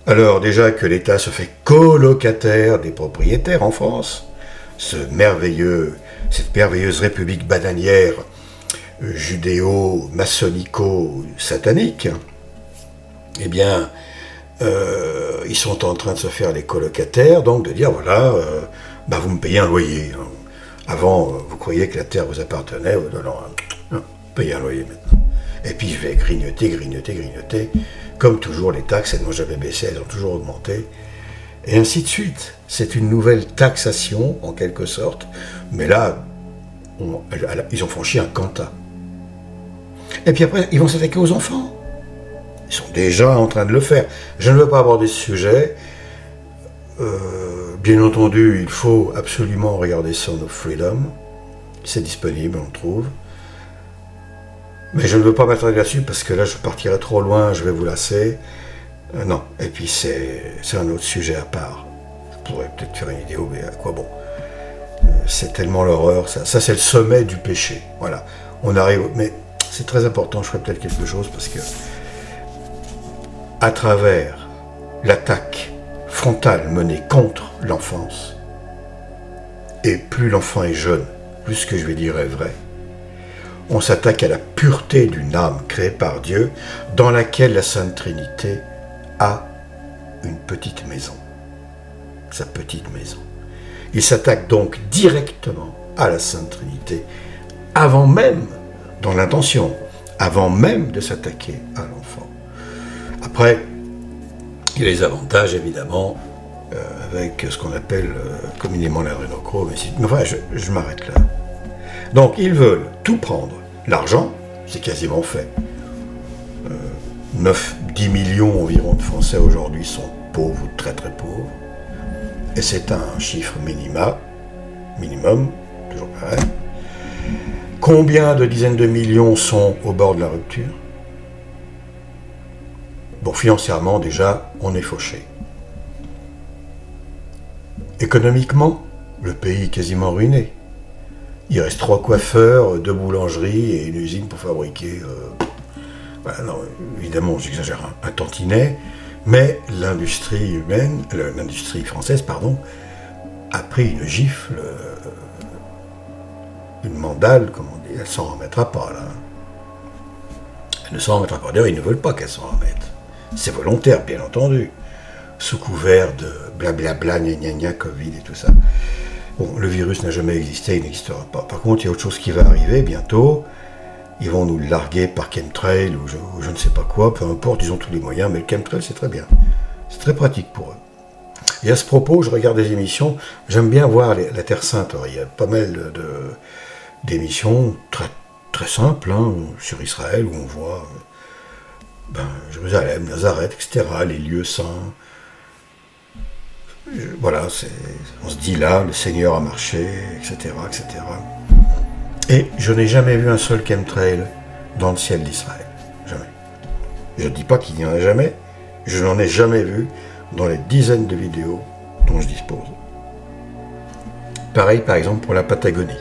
Alors, déjà que l'État se fait colocataire des propriétaires en France, cette merveilleuse république bananière judéo-maçonnico-satanique, eh bien, ils sont en train de se faire les colocataires, donc de dire, voilà, vous me payez un loyer. Avant, vous croyiez que la terre vous appartenait, non, payez un loyer maintenant. Et puis je vais grignoter. Comme toujours, les taxes, elles n'ont jamais baissé, elles ont toujours augmenté. Et ainsi de suite. C'est une nouvelle taxation, en quelque sorte. Mais là, ils ont franchi un quanta. Et puis après, ils vont s'attaquer aux enfants. Ils sont déjà en train de le faire. Je ne veux pas aborder ce sujet. Bien entendu, il faut absolument regarder Son of Freedom. C'est disponible, on le trouve. Mais je ne veux pas m'attarder là-dessus parce que là, je partirai trop loin, je vais vous lasser. Non. Et puis, c'est un autre sujet à part. Je pourrais peut-être faire une vidéo, mais à quoi bon? C'est tellement l'horreur. Ça c'est le sommet du péché. Voilà. On arrive... Mais c'est très important, je ferai peut-être quelque chose parce que à travers l'attaque frontale menée contre l'enfance, et plus l'enfant est jeune, plus ce que je vais dire est vrai, on s'attaque à la pureté d'une âme créée par Dieu, dans laquelle la Sainte Trinité a une petite maison. Sa petite maison. Il s'attaque donc directement à la Sainte Trinité, avant même, dans l'intention, avant même de s'attaquer à l'enfant. Après, il y a les avantages, évidemment, avec ce qu'on appelle communément l'adrénochrome, mais enfin, je m'arrête là. Donc, ils veulent tout prendre. L'argent, c'est quasiment fait. 9-10 millions environ de Français aujourd'hui sont pauvres ou très très pauvres. Et c'est un chiffre minimum, toujours pareil. Combien de dizaines de millions sont au bord de la rupture? Bon, financièrement, déjà, on est fauché. Économiquement, le pays est quasiment ruiné. Il reste 3 coiffeurs, 2 boulangeries et une usine pour fabriquer... voilà, non, évidemment, j'exagère un tantinet, mais l'industrie française, a pris une gifle, une mandale, comme on dit, elle s'en remettra pas, là. Elle ne s'en remettra pas. D'ailleurs, ils ne veulent pas qu'elle s'en remette. C'est volontaire, bien entendu, sous couvert de blablabla, gna Covid et tout ça. Bon, le virus n'a jamais existé, il n'existera pas. Par contre, il y a autre chose qui va arriver bientôt. Ils vont nous larguer par chemtrail ou je ne sais pas quoi, peu importe, ils ont tous les moyens, mais le chemtrail, c'est très bien. C'est très pratique pour eux. Et à ce propos, je regarde des émissions, j'aime bien voir la Terre Sainte. Alors, il y a pas mal d'émissions très, très simples sur Israël, où on voit Jérusalem, Nazareth, etc., les lieux saints. Voilà, on se dit là, le Seigneur a marché, etc., etc. Et je n'ai jamais vu un seul chemtrail dans le ciel d'Israël. Jamais. Je ne dis pas qu'il n'y en a jamais, je n'en ai jamais vu dans les dizaines de vidéos dont je dispose. Pareil, par exemple, pour la Patagonie.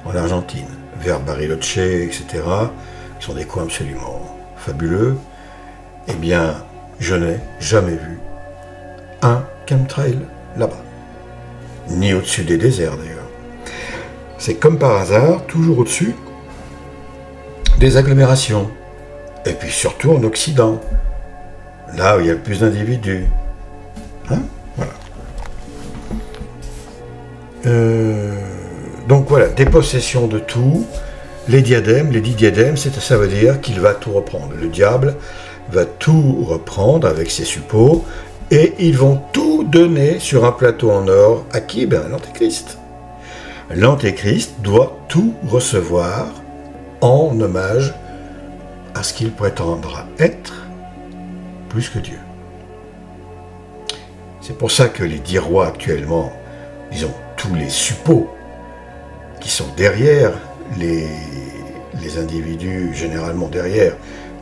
en Argentine, vers Bariloche, etc., qui sont des coins absolument fabuleux, eh bien, je n'ai jamais vu un chemtrail là-bas. Ni au-dessus des déserts, d'ailleurs. C'est comme par hasard, toujours au-dessus des agglomérations. Et puis surtout en Occident, là où il y a le plus d'individus. Hein? Voilà. Donc voilà, dépossession de tout. Les 10 diadèmes, ça veut dire qu'il va tout reprendre. Le diable va tout reprendre avec ses suppôts, et ils vont tout donner sur un plateau en or à qui? Ben, à l'Antéchrist. L'Antéchrist doit tout recevoir en hommage à ce qu'il prétendra être plus que Dieu. C'est pour ça que les 10 rois actuellement, ils ont tous les suppôts qui sont derrière les individus, généralement derrière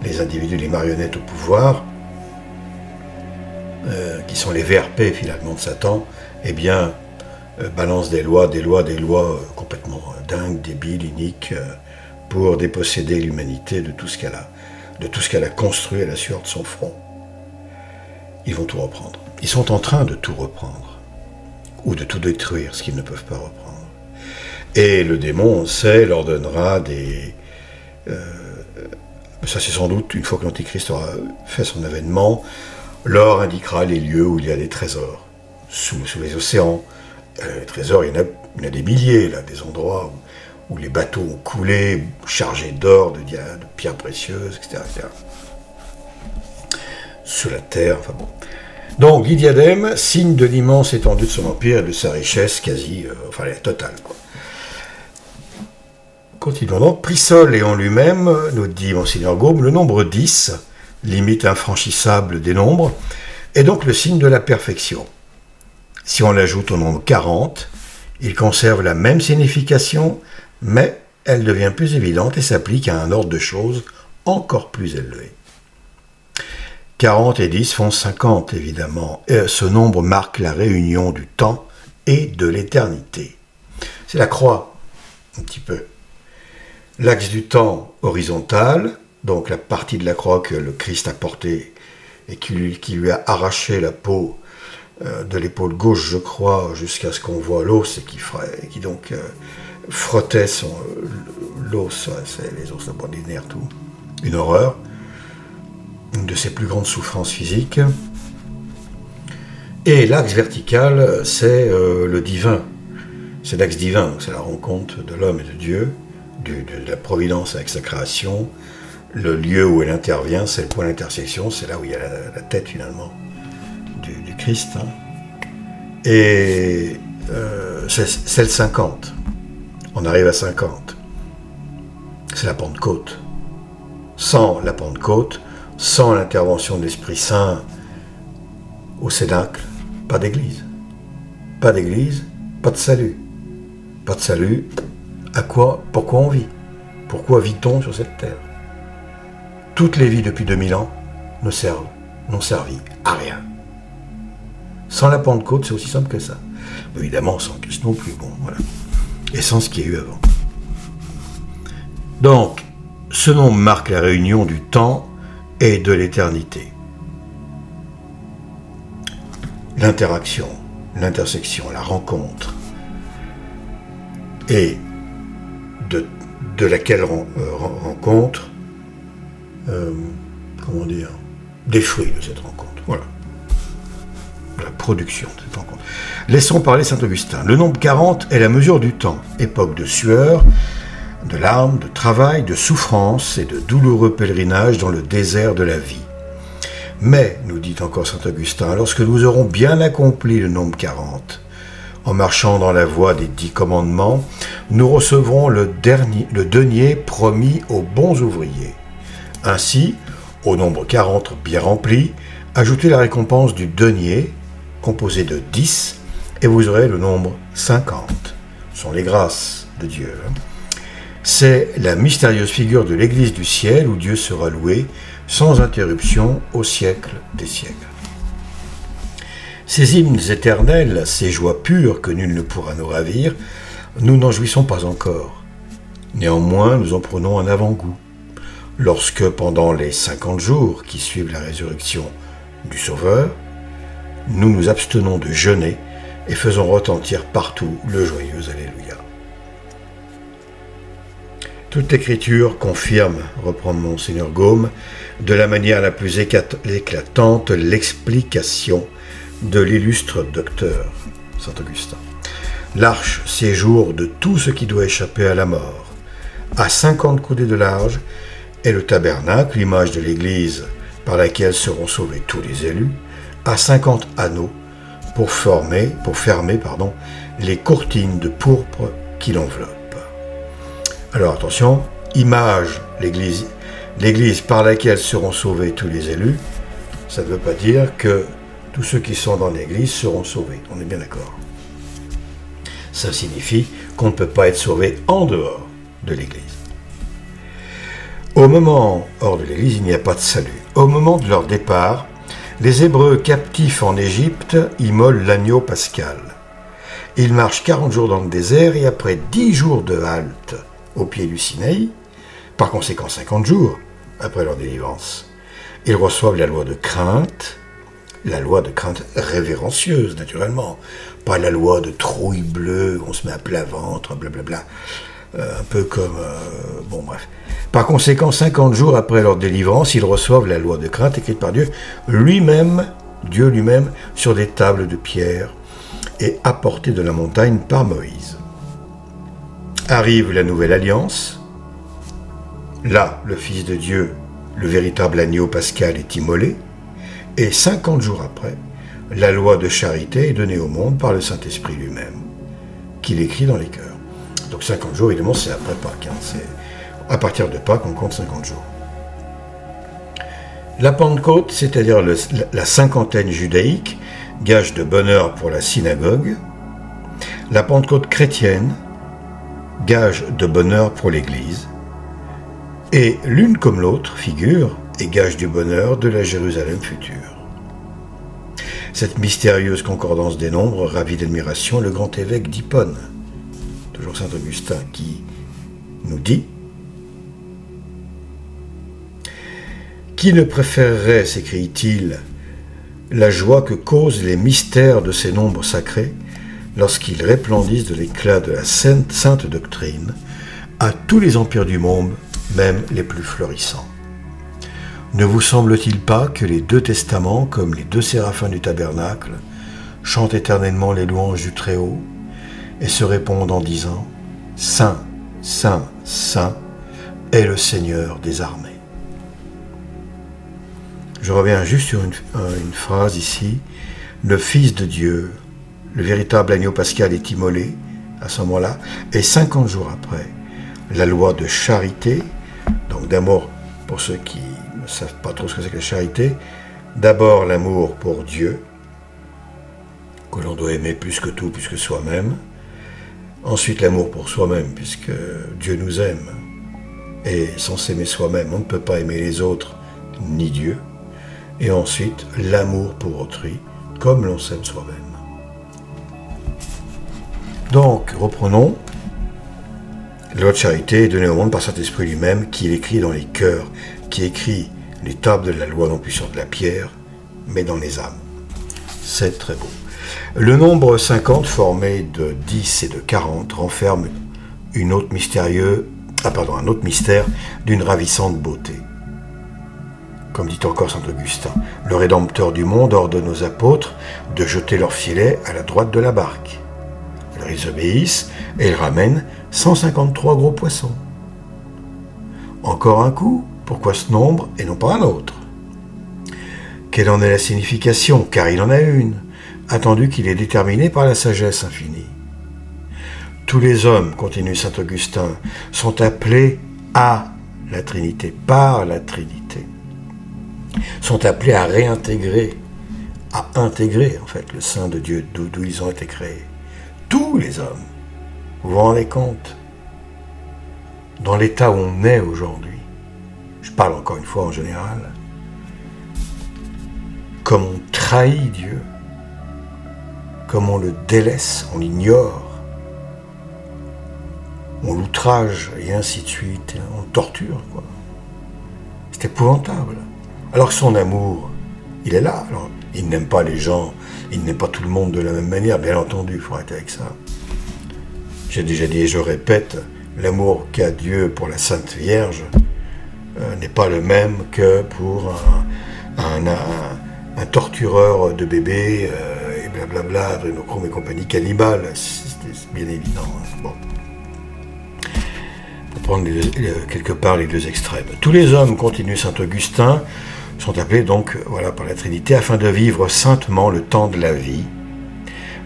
les individus, les marionnettes au pouvoir, qui sont les VRP finalement de Satan, eh bien, balancent des lois complètement dingues, débiles, iniques, pour déposséder l'humanité de tout ce qu'elle a construit à la sueur de son front. Ils vont tout reprendre. Ils sont en train de tout reprendre, ou de tout détruire, ce qu'ils ne peuvent pas reprendre. Et le démon, on sait, leur donnera des... ça c'est sans doute, une fois que l'Antéchrist aura fait son avènement, leur indiquera les lieux où il y a des trésors, sous les océans. Les trésors, il y en a des milliers, là, des endroits où les bateaux ont coulé, chargés d'or, de pierres précieuses, etc., etc. Sous la terre, enfin bon. Donc, l'Idiadème, signe de l'immense étendue de son empire et de sa richesse quasi, enfin, totale, quoi. Continuons donc. Pris-Sol et en lui-même, nous dit Monseigneur Gaume, le nombre 10, limite infranchissable des nombres, est donc le signe de la perfection. Si on l'ajoute au nombre 40, il conserve la même signification, mais elle devient plus évidente et s'applique à un ordre de choses encore plus élevé. 40 et 10 font 50, évidemment. Et ce nombre marque la réunion du temps et de l'éternité. C'est la croix, un petit peu. L'axe du temps horizontal, donc la partie de la croix que le Christ a portée et qui lui a arraché la peau de l'épaule gauche, je crois, jusqu'à ce qu'on voit l'os et qui donc frottait l'os, les os des nerfs, tout. Une horreur, une de ses plus grandes souffrances physiques. Et l'axe vertical, c'est le divin. C'est l'axe divin, c'est la rencontre de l'homme et de Dieu, de la providence avec sa création. Le lieu où elle intervient, c'est le point d'intersection, c'est là où il y a la tête finalement du Christ. Hein. Et c'est le 50. On arrive à 50. C'est la Pentecôte. Sans la Pentecôte, sans l'intervention de l'Esprit Saint au Cénacle, pas d'église. Pas d'église, pas de salut. Pas de salut, pourquoi on vit? Pourquoi vit-on sur cette terre? Toutes les vies depuis 2000 ans n'ont servi à rien. Sans la Pentecôte, c'est aussi simple que ça. Évidemment, sans Christ non plus, bon, voilà. Et sans ce qu'il y a eu avant. Donc, ce nombre marque la réunion du temps et de l'éternité. L'interaction, l'intersection, la rencontre, et de laquelle rencontre, comment dire, des fruits de cette rencontre. Voilà. La production de cette rencontre. Laissons parler saint Augustin. Le nombre 40 est la mesure du temps, époque de sueur, de larmes, de travail, de souffrance et de douloureux pèlerinages dans le désert de la vie. Mais, nous dit encore saint Augustin, lorsque nous aurons bien accompli le nombre 40, en marchant dans la voie des 10 commandements, nous recevrons le denier promis aux bons ouvriers. Ainsi, au nombre 40 bien rempli, ajoutez la récompense du denier, composé de 10, et vous aurez le nombre 50. Ce sont les grâces de Dieu. C'est la mystérieuse figure de l'Église du ciel où Dieu sera loué sans interruption au siècle des siècles. Ces hymnes éternels, ces joies pures que nul ne pourra nous ravir, nous n'en jouissons pas encore. Néanmoins, nous en prenons un avant-goût, lorsque pendant les 50 jours qui suivent la résurrection du Sauveur, nous nous abstenons de jeûner et faisons retentir partout le joyeux Alléluia. Toute l'Écriture confirme, reprend Monseigneur Gaume, de la manière la plus éclatante l'explication de l'illustre docteur Saint Augustin. L'arche séjour de tout ce qui doit échapper à la mort. À 50 coudées de large est le tabernacle, l'image de l'Église par laquelle seront sauvés tous les élus, à 50 anneaux pour fermer les courtines de pourpre qui l'enveloppent. Alors attention, image, l'Église par laquelle seront sauvés tous les élus, ça ne veut pas dire que tous ceux qui sont dans l'Église seront sauvés, on est bien d'accord. Ça signifie qu'on ne peut pas être sauvé en dehors de l'Église. Hors de l'Église, il n'y a pas de salut. Au moment de leur départ, les Hébreux captifs en Égypte immolent l'agneau pascal. Ils marchent 40 jours dans le désert et après 10 jours de halte au pied du Sinaï, par conséquent 50 jours après leur délivrance, ils reçoivent la loi de crainte révérencieuse naturellement, pas la loi de trouille bleue, on se met à plat ventre, blablabla, un peu comme... bref. Par conséquent, 50 jours après leur délivrance, ils reçoivent la loi de crainte écrite par Dieu lui-même, sur des tables de pierre et apportée de la montagne par Moïse. Arrive la nouvelle alliance. Là, le Fils de Dieu, le véritable agneau pascal, est immolé. Et 50 jours après, la loi de charité est donnée au monde par le Saint-Esprit lui-même, qu'il écrit dans les cœurs. Donc 50 jours, évidemment, c'est après Pâques. C'est à partir de Pâques, on compte 50 jours. La Pentecôte, c'est-à-dire la cinquantaine judaïque, gage de bonheur pour la synagogue. La Pentecôte chrétienne, gage de bonheur pour l'Église. Et l'une comme l'autre figure et gage du bonheur de la Jérusalem future. Cette mystérieuse concordance des nombres ravit d'admiration le grand évêque d'Hippone, toujours Saint Augustin, qui nous dit « Qui ne préférerait, s'écrie-t-il, la joie que causent les mystères de ces nombres sacrés lorsqu'ils resplendissent de l'éclat de la sainte doctrine à tous les empires du monde, même les plus florissants. Ne vous semble-t-il pas que les deux testaments, comme les deux séraphins du tabernacle, chantent éternellement les louanges du Très-Haut et se répondent en disant « Saint, Saint, Saint est le Seigneur des armées ». Je reviens juste sur une phrase ici. Le Fils de Dieu, le véritable agneau pascal, est immolé à ce moment-là, et 50 jours après, la loi de charité, donc d'amour pour ceux qui ne savent pas trop ce que c'est que la charité, d'abord l'amour pour Dieu, que l'on doit aimer plus que tout, plus que soi-même, ensuite l'amour pour soi-même, puisque Dieu nous aime, et sans s'aimer soi-même, on ne peut pas aimer les autres, ni Dieu, et ensuite l'amour pour autrui, comme l'on s'aime soi-même. Donc, reprenons. La loi de charité est donnée au monde par Saint-Esprit lui-même, qui l'écrit dans les cœurs, qui écrit les tables de la loi non plus sur de la pierre, mais dans les âmes. C'est très beau. Le nombre 50, formé de 10 et de 40, renferme un autre mystère d'une ravissante beauté. Comme dit encore saint Augustin, le Rédempteur du monde ordonne aux apôtres de jeter leur filet à la droite de la barque. Alors ils obéissent et ils ramènent 153 gros poissons. Encore un coup, pourquoi ce nombre et non pas un autre? Quelle en est la signification? Car il en a une, attendu qu'il est déterminé par la sagesse infinie. Tous les hommes, continue saint Augustin, sont appelés à la Trinité, par la Trinité. Sont appelés à réintégrer, à intégrer en fait le sein de Dieu d'où ils ont été créés. Tous les hommes, vous vous rendez compte, dans l'état où on est aujourd'hui, je parle encore une fois en général, comme on trahit Dieu, comme on le délaisse, on l'ignore, on l'outrage, et ainsi de suite, on le torture, quoi. C'est épouvantable. Alors que son amour, il est là. Alors, il n'aime pas les gens, il n'aime pas tout le monde de la même manière, bien entendu, il faut arrêter avec ça. J'ai déjà dit et je répète, l'amour qu'a Dieu pour la Sainte Vierge n'est pas le même que pour un tortureur de bébés et blablabla, adrénochrome et compagnie, cannibale, c'est bien évident. Bon. Pour prendre quelque part les deux extrêmes. Tous les hommes, continue saint Augustin, sont appelés donc par la Trinité afin de vivre saintement le temps de la vie,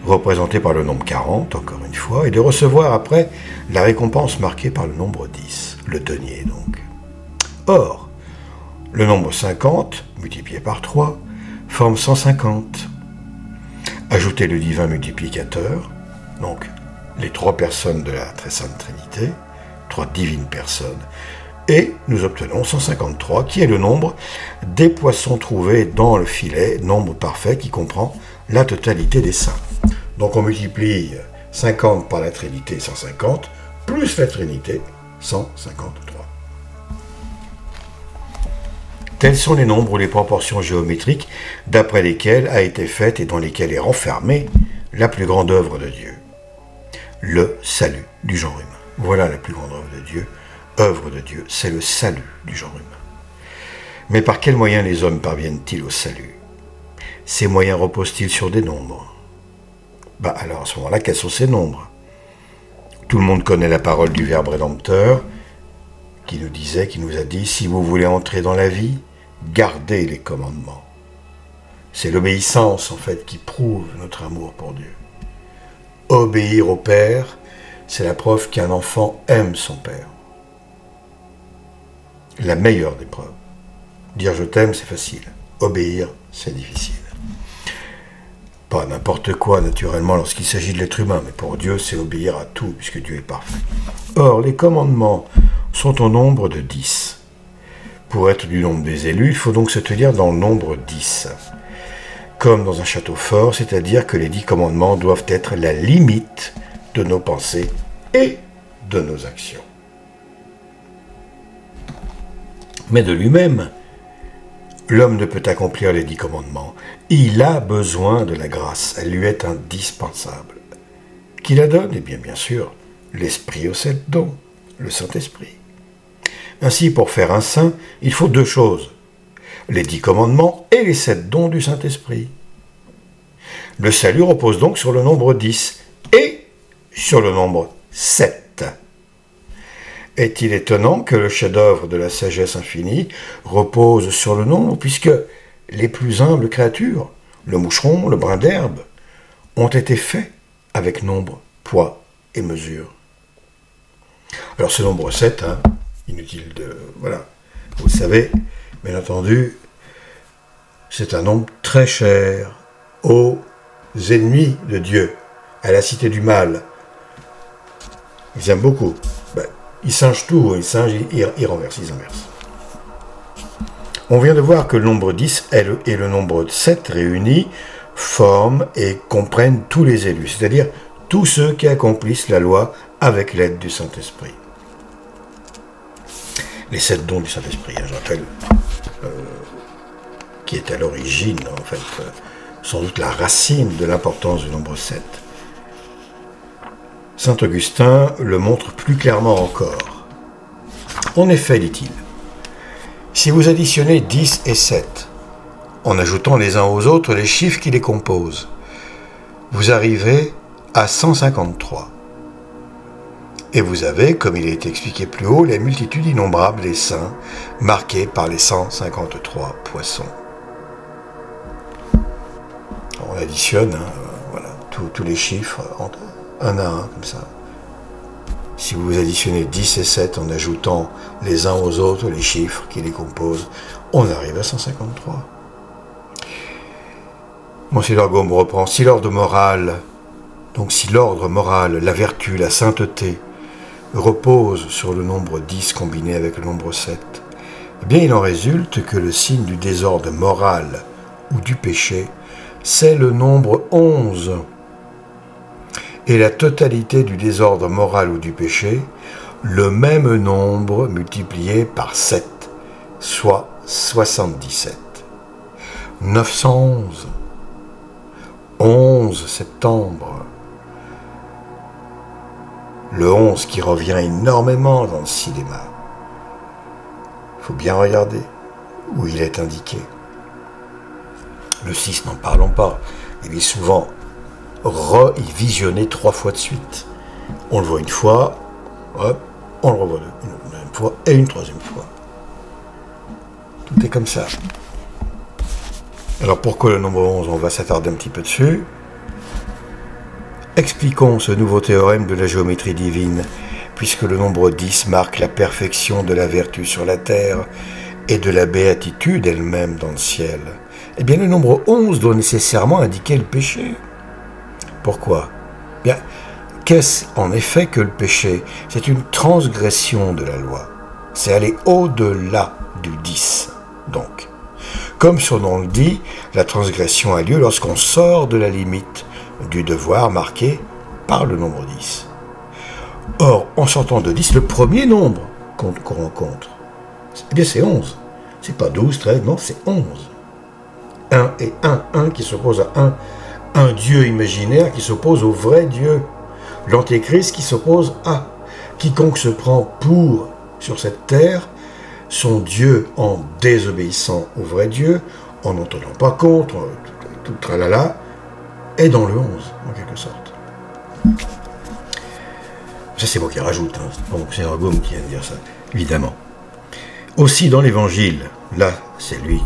représenté par le nombre 40, encore une fois, et de recevoir après la récompense marquée par le nombre 10, le denier donc. Or, le nombre 50, multiplié par 3, forme 150. Ajoutez le divin multiplicateur, donc les 3 personnes de la très sainte Trinité, 3 divines personnes, et nous obtenons 153, qui est le nombre des poissons trouvés dans le filet, nombre parfait qui comprend la totalité des saints. Donc on multiplie 50 par la Trinité, 150, plus la Trinité, 153. Tels sont les nombres ou les proportions géométriques d'après lesquelles a été faite et dans lesquelles est renfermée la plus grande œuvre de Dieu, le salut du genre humain. Voilà la plus grande œuvre de Dieu, c'est le salut du genre humain. Mais par quels moyens les hommes parviennent-ils au salut? Ces moyens reposent-ils sur des nombres? Alors à ce moment-là, quels sont ces nombres? Tout le monde connaît la parole du Verbe rédempteur qui nous a dit, si vous voulez entrer dans la vie, gardez les commandements. C'est l'obéissance, en fait, qui prouve notre amour pour Dieu. Obéir au Père, c'est la preuve qu'un enfant aime son Père. La meilleure des preuves. Dire je t'aime, c'est facile. Obéir, c'est difficile. Pas n'importe quoi, naturellement, lorsqu'il s'agit de l'être humain, mais pour Dieu, c'est obéir à tout, puisque Dieu est parfait. Or, les commandements sont au nombre de 10. Pour être du nombre des élus, il faut donc se tenir dans le nombre 10. Comme dans un château fort, c'est-à-dire que les 10 commandements doivent être la limite de nos pensées et de nos actions. Mais de lui-même, l'homme ne peut accomplir les 10 commandements. Il a besoin de la grâce, elle lui est indispensable. Qui la donne? Eh bien sûr, l'Esprit aux 7 dons, le Saint-Esprit. Ainsi, pour faire un saint, il faut 2 choses, les 10 commandements et les 7 dons du Saint-Esprit. Le salut repose donc sur le nombre 10 et sur le nombre 7. Est-il étonnant que le chef-d'œuvre de la sagesse infinie repose sur le nombre, puisque les plus humbles créatures, le moucheron, le brin d'herbe, ont été faits avec nombre, poids et mesure. Alors ce nombre 7, inutile de... Voilà, vous le savez, bien entendu, c'est un nombre très cher aux ennemis de Dieu, à la cité du mal. Ils aiment beaucoup. Ils singent tout, ils renversent, ils inversent. On vient de voir que le nombre 10 et le nombre 7 réunis forment et comprennent tous les élus, c'est-à-dire tous ceux qui accomplissent la loi avec l'aide du Saint-Esprit. Les 7 dons du Saint-Esprit, je rappelle, qui est à l'origine, en fait, sans doute la racine de l'importance du nombre 7. Saint Augustin le montre plus clairement encore. En effet, dit-il, si vous additionnez 10 et 7, en ajoutant les uns aux autres les chiffres qui les composent, vous arrivez à 153. Et vous avez, comme il a été expliqué plus haut, la multitude innombrable des saints, marqués par les 153 poissons. On additionne tous les chiffres un à un, comme ça. Si vous additionnez 10 et 7 en ajoutant les uns aux autres les chiffres qui les composent, on arrive à 153. Monsignor Gaume reprend, si l'ordre moral, la vertu, la sainteté, repose sur le nombre 10 combiné avec le nombre 7, eh bien il en résulte que le signe du désordre moral ou du péché, c'est le nombre 11. et la totalité du désordre moral ou du péché, le même nombre multiplié par 7, soit 77. 911. 11 septembre. Le 11 qui revient énormément dans le cinéma. Il faut bien regarder où il est indiqué. Le 6, n'en parlons pas. Il est souvent visionné 3 fois de suite. On le voit une fois, hop, on le revoit une deuxième fois et une troisième fois. Tout est comme ça. Alors pourquoi le nombre 11? On va s'attarder un petit peu dessus. Expliquons ce nouveau théorème de la géométrie divine, puisque le nombre 10 marque la perfection de la vertu sur la terre et de la béatitude elle-même dans le ciel. Eh bien, le nombre 11 doit nécessairement indiquer le péché. Pourquoi? Bien, qu'est-ce en effet que le péché? C'est une transgression de la loi. C'est aller au-delà du 10, donc. Comme son nom le dit, la transgression a lieu lorsqu'on sort de la limite du devoir marqué par le nombre 10. Or, en sortant de 10, le premier nombre qu'on rencontre, eh bien c'est 11. C'est pas 12, 13, non, c'est 11. 1 et 1, 1 qui s'oppose à 1. Un Dieu imaginaire qui s'oppose au vrai Dieu. L'antéchrist qui s'oppose à quiconque se prend pour, sur cette terre, son Dieu en désobéissant au vrai Dieu, en n'en tenant pas compte, tout tralala, est dans le 11, en quelque sorte. Ça, c'est moi qui rajoute, hein. Bon, c'est Ergum qui vient de dire ça, évidemment. Aussi, dans l'Évangile, là, c'est lui,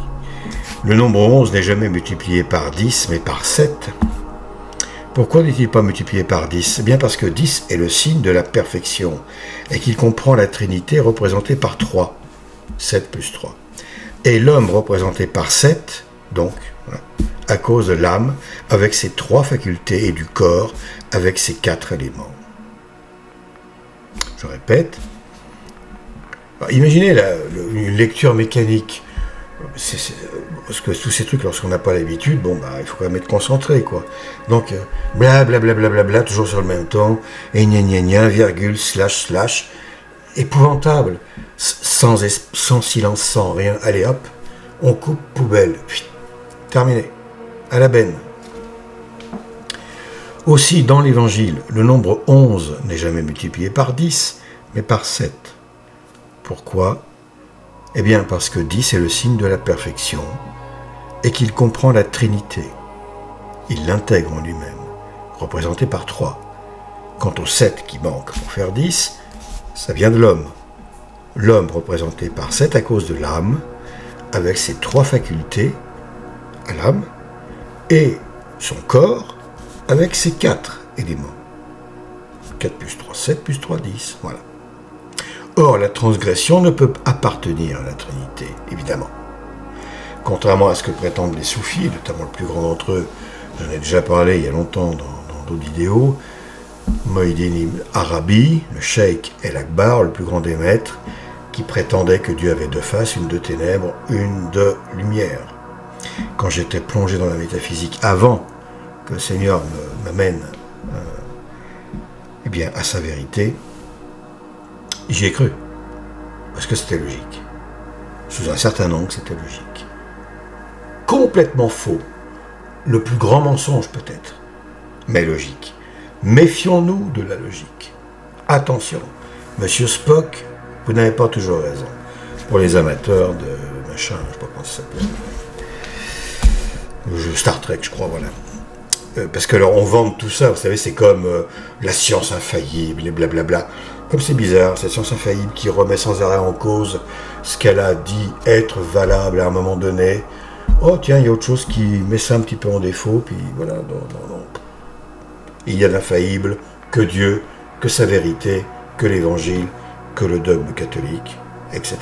le nombre 11 n'est jamais multiplié par 10, mais par 7. Pourquoi n'est-il pas multiplié par 10? Eh bien parce que 10 est le signe de la perfection, et qu'il comprend la Trinité représentée par 3. 7 plus 3. Et l'homme représenté par 7, donc, voilà, à cause de l'âme, avec ses 3 facultés, et du corps, avec ses 4 éléments. Je répète. Alors, imaginez une lecture mécanique. Parce que tous ces trucs, lorsqu'on n'a pas l'habitude, bon, bah, il faut quand même être concentré, quoi. Donc, blablabla, toujours sur le même temps, et gna gna gna, virgule, slash, slash, épouvantable, sans silence, sans rien. Allez hop, on coupe, poubelle, puis, terminé, à la benne. Aussi, dans l'Évangile, le nombre 11 n'est jamais multiplié par 10, mais par 7. Pourquoi? Eh bien, parce que 10 est le signe de la perfection, et qu'il comprend la Trinité. Il l'intègre en lui-même, représenté par 3. Quant au 7 qui manque pour faire 10, ça vient de l'homme. L'homme représenté par 7 à cause de l'âme, avec ses 3 facultés, à l'âme, et son corps, avec ses 4 éléments. 4 plus 3, 7 plus 3, 10, voilà. Or, la transgression ne peut appartenir à la Trinité, évidemment. Contrairement à ce que prétendent les soufis, notamment le plus grand d'entre eux, j'en ai déjà parlé il y a longtemps dans d'autres vidéos, Moïdine Ibn Arabi, le cheikh El Akbar, le plus grand des maîtres, qui prétendait que Dieu avait 2 faces, une de ténèbres, une de lumière. Quand j'étais plongé dans la métaphysique, avant que le Seigneur m'amène eh bien, à sa vérité, j'y ai cru, parce que c'était logique. Sous un certain angle, c'était logique. Complètement faux. Le plus grand mensonge peut-être, mais logique. Méfions-nous de la logique. Attention, Monsieur Spock, vous n'avez pas toujours raison. Pour les amateurs de machin, je ne sais pas comment ça s'appelle. Le jeu Star Trek, je crois, voilà. Parce que alors on vante tout ça, vous savez, c'est comme la science infaillible et blablabla. Comme c'est bizarre, cette science infaillible qui remet sans arrêt en cause ce qu'elle a dit être valable à un moment donné. Oh tiens, il y a autre chose qui met ça un petit peu en défaut, puis voilà, non. Il y a l'infaillible, que Dieu, que sa vérité, que l'évangile, que le dogme catholique, etc.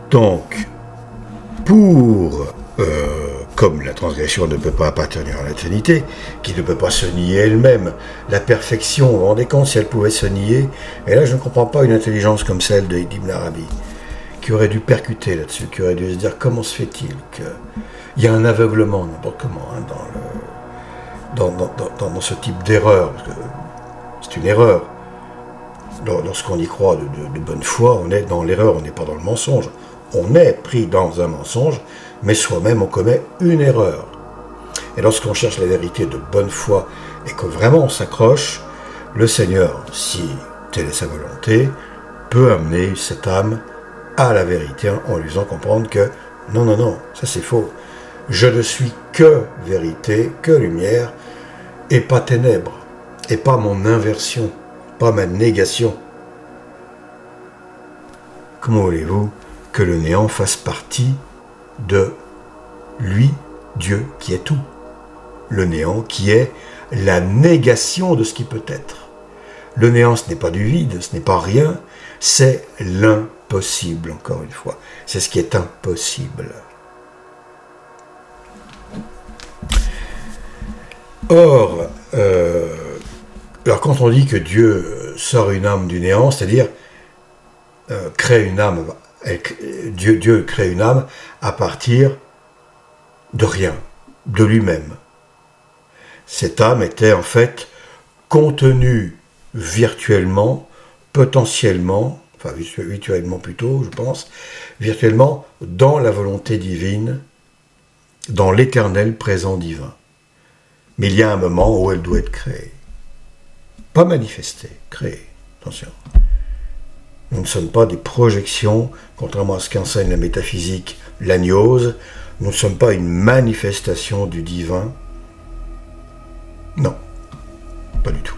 Donc, comme la transgression ne peut pas appartenir à la Trinité, qui ne peut pas se nier elle-même, la perfection, vous vous rendez compte si elle pouvait se nier? Et là, je ne comprends pas une intelligence comme celle d'Ibn Arabi, qui aurait dû percuter là-dessus, qui aurait dû se dire comment se fait-il qu'il y a un aveuglement, n'importe comment, hein, dans ce type d'erreur, parce que c'est une erreur. Lorsqu'on y croit de bonne foi, on est dans l'erreur, on n'est pas dans le mensonge. On est pris dans un mensonge, mais soi-même on commet une erreur. Et lorsqu'on cherche la vérité de bonne foi et que vraiment on s'accroche, le Seigneur, si telle est sa volonté, peut amener cette âme à la vérité en lui faisant comprendre que non, non, non, ça c'est faux. Je ne suis que vérité, que lumière, et pas ténèbres, et pas mon inversion, pas ma négation. Comment voulez-vous que le néant fasse partie de lui, Dieu, qui est tout? Le néant qui est la négation de ce qui peut être. Le néant, ce n'est pas du vide, ce n'est pas rien, c'est l'impossible, encore une fois. C'est ce qui est impossible. Or, alors quand on dit que Dieu sort une âme du néant, c'est-à-dire crée une âme, Dieu crée une âme à partir de rien, de lui-même. Cette âme était en fait contenue virtuellement, potentiellement, enfin virtuellement plutôt, je pense, virtuellement dans la volonté divine, dans l'éternel présent divin. Mais il y a un moment où elle doit être créée. Pas manifestée, créée. Attention. Nous ne sommes pas des projections, contrairement à ce qu'enseigne la métaphysique, l'agnose. Nous ne sommes pas une manifestation du divin. Non, pas du tout.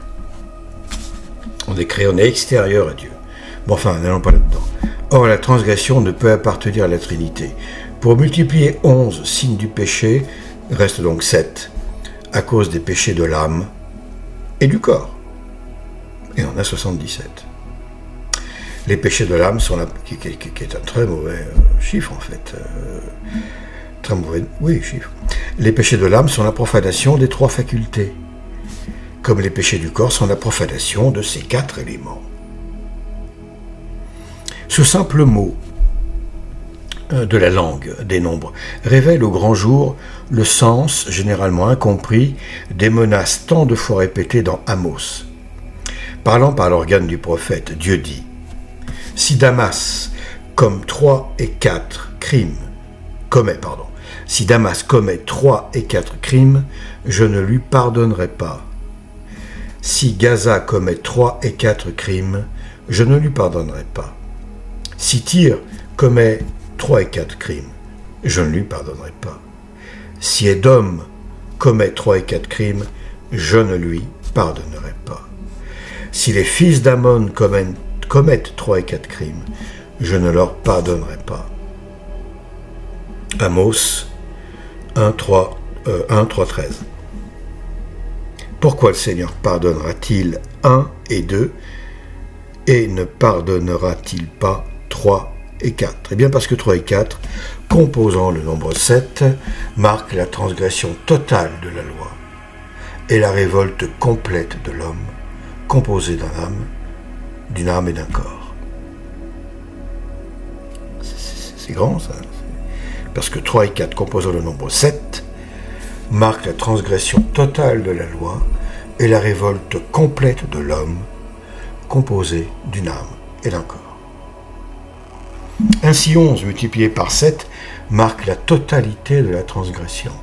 On est créé, on est extérieur à Dieu. Bon, enfin, n'allons pas là-dedans. Or, la transgression ne peut appartenir à la Trinité. Pour multiplier 11 signes du péché, il reste donc 7, à cause des péchés de l'âme et du corps. Et on a 77. Les péchés de l'âme sont qui est un très mauvais chiffre, en fait. Très mauvais, oui, chiffre. Les péchés de l'âme sont la profanation des 3 facultés, comme les péchés du corps sont la profanation de ces 4 éléments. Ce simple mot de la langue des nombres révèle au grand jour le sens, généralement incompris, des menaces tant de fois répétées dans Amos. Parlant par l'organe du prophète, Dieu dit « Si Damas commet 3 et 4 crimes, si Damas commet 3 et 4 crimes, je ne lui pardonnerai pas. Si Gaza commet 3 et 4 crimes, je ne lui pardonnerai pas. Si Tyr commet 3 et 4 crimes, je ne lui pardonnerai pas. Si Édom commet 3 et 4 crimes, je ne lui pardonnerai pas. Si les fils d'Ammon commettent 3 et 4 crimes, je ne leur pardonnerai pas. » Amos 1, 3, 13. Pourquoi le Seigneur pardonnera-t-il 1 et 2 et ne pardonnera-t-il pas 3 et 4? Eh bien parce que 3 et 4, composant le nombre 7, marquent la transgression totale de la loi et la révolte complète de l'homme, composé d'une âme et d'un corps. C'est grand ça. Parce que 3 et 4, composant le nombre 7, marquent la transgression totale de la loi et la révolte complète de l'homme, composé d'une âme et d'un corps. Ainsi 11 multiplié par 7 marque la totalité de la transgression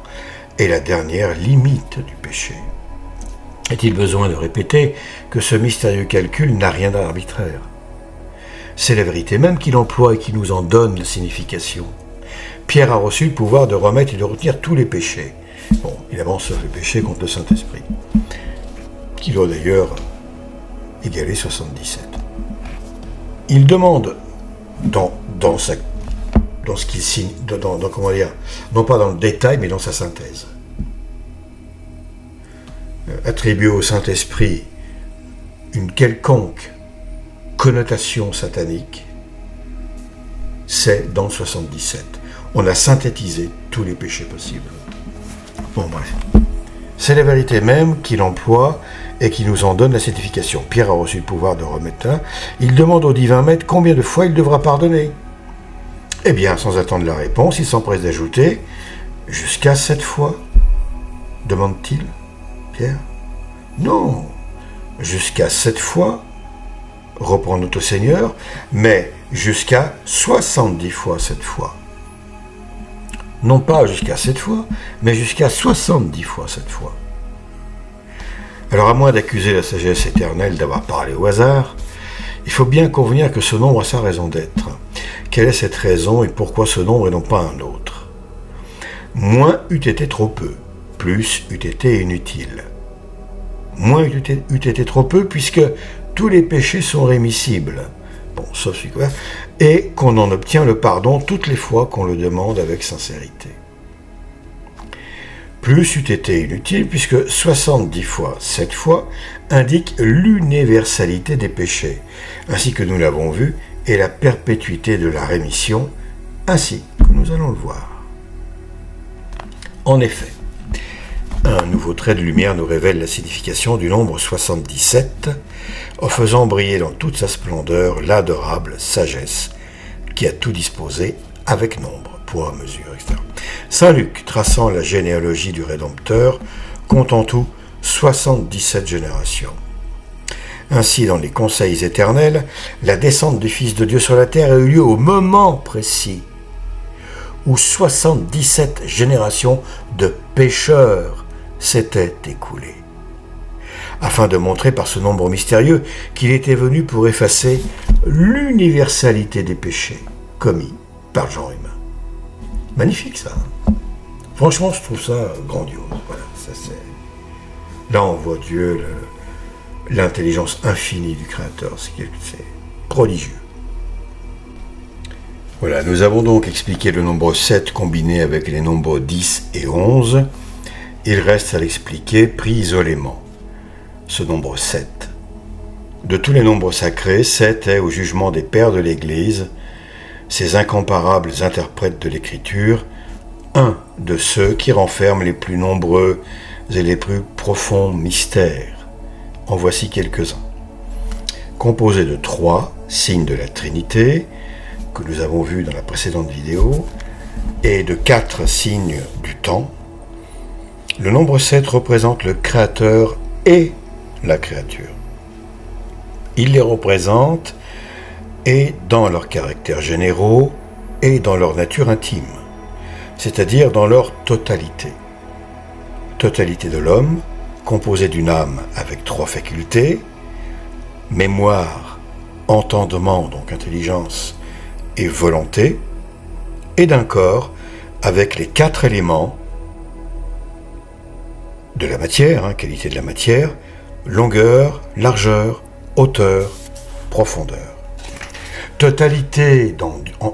et la dernière limite du péché. Est-il besoin de répéter que ce mystérieux calcul n'a rien d'arbitraire? C'est la vérité même qu'il emploie et qui nous en donne la signification. Pierre a reçu le pouvoir de remettre et de retenir tous les péchés. Bon, évidemment, sauf les péchés contre le Saint-Esprit, qui doit d'ailleurs égaler 77. Il demande dans ce qu'il signe, comment dire, non pas dans le détail, mais dans sa synthèse. Attribuer au Saint-Esprit une quelconque connotation satanique, c'est dans le 77. On a synthétisé tous les péchés possibles. Bon, bref. C'est la vérité même qu'il emploie et qui nous en donne la certification. Pierre a reçu le pouvoir de remettre un. Il demande au divin maître combien de fois il devra pardonner. Eh bien, sans attendre la réponse, il s'empresse d'ajouter « Jusqu'à 7 fois ?» demande-t-il, Pierre. « Non, jusqu'à 7 fois, reprend notre Seigneur, mais jusqu'à 70 fois 7 fois. Non pas jusqu'à 7 fois, mais jusqu'à 70 fois 7 fois. » Alors, à moins d'accuser la sagesse éternelle d'avoir parlé au hasard, il faut bien convenir que ce nombre a sa raison d'être. Quelle est cette raison et pourquoi ce nombre et non pas un autre? Moins eût été trop peu, plus eût été inutile. Moins eût été trop peu puisque tous les péchés sont rémissibles, bon, sauf celui quoi, et qu'on en obtient le pardon toutes les fois qu'on le demande avec sincérité. Plus eût été inutile puisque 70 fois 7 fois indique l'universalité des péchés, ainsi que nous l'avons vu, et la perpétuité de la rémission, ainsi que nous allons le voir. En effet, un nouveau trait de lumière nous révèle la signification du nombre 77, en faisant briller dans toute sa splendeur l'adorable sagesse qui a tout disposé avec nombre, poids, mesure, etc. Saint Luc, traçant la généalogie du Rédempteur, compte en tout 77 générations. Ainsi, dans les conseils éternels, la descente du Fils de Dieu sur la terre a eu lieu au moment précis où 77 générations de pécheurs s'étaient écoulées, afin de montrer par ce nombre mystérieux qu'il était venu pour effacer l'universalité des péchés commis par le genre humain. Magnifique ça. Franchement, je trouve ça grandiose. Voilà, ça c'est. Là, on voit Dieu, l'intelligence infinie du Créateur. C'est prodigieux. Voilà, nous avons donc expliqué le nombre 7 combiné avec les nombres 10 et 11. Il reste à l'expliquer pris isolément. Ce nombre 7. De tous les nombres sacrés, 7 est, au jugement des pères de l'Église, ces incomparables interprètes de l'Écriture, un de ceux qui renferment les plus nombreux et les plus profonds mystères. En voici quelques-uns. Composé de 3 signes de la Trinité, que nous avons vus dans la précédente vidéo, et de 4 signes du temps, le nombre 7 représente le Créateur et la créature. Il les représente et dans leurs caractères généraux et dans leur nature intime, c'est-à-dire dans leur totalité. Totalité de l'homme, composée d'une âme avec 3 facultés, mémoire, entendement, donc intelligence, et volonté, et d'un corps avec les 4 éléments de la matière, qualité de la matière, longueur, largeur, hauteur, profondeur. Totalité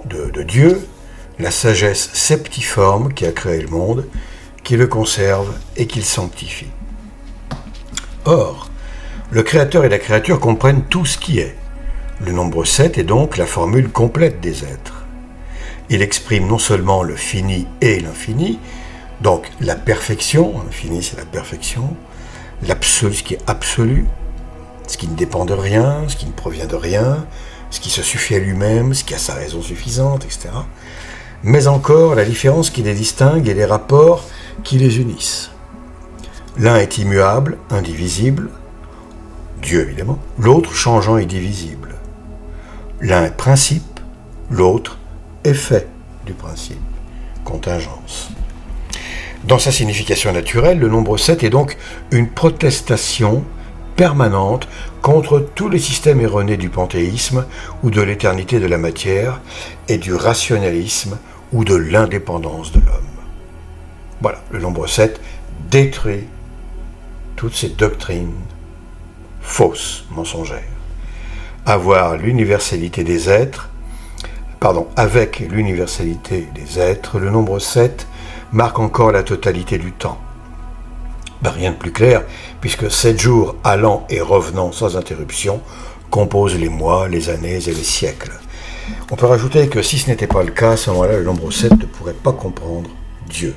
de Dieu, la sagesse septiforme qui a créé le monde, qui le conserve et qui le sanctifie. Or, le Créateur et la créature comprennent tout ce qui est. Le nombre 7 est donc la formule complète des êtres. Il exprime non seulement le fini et l'infini, donc la perfection, l'infini c'est la perfection, l'absolu, ce qui est absolu, ce qui ne dépend de rien, ce qui ne provient de rien, ce qui se suffit à lui-même, ce qui a sa raison suffisante, etc. Mais encore la différence qui les distingue et les rapports qui les unissent. L'un est immuable, indivisible, Dieu évidemment, l'autre changeant et divisible. L'un est principe, l'autre effet du principe, contingence. Dans sa signification naturelle, le nombre 7 est donc une protestation permanente contre tous les systèmes erronés du panthéisme ou de l'éternité de la matière et du rationalisme ou de l'indépendance de l'homme. Voilà, le nombre 7 détruit toutes ces doctrines fausses, mensongères. Avoir l'universalité des êtres, avec l'universalité des êtres, le nombre 7 marque encore la totalité du temps. Rien de plus clair, puisque 7 jours allant et revenant sans interruption composent les mois, les années et les siècles. On peut rajouter que si ce n'était pas le cas, à ce moment-là, le nombre 7 ne pourrait pas comprendre Dieu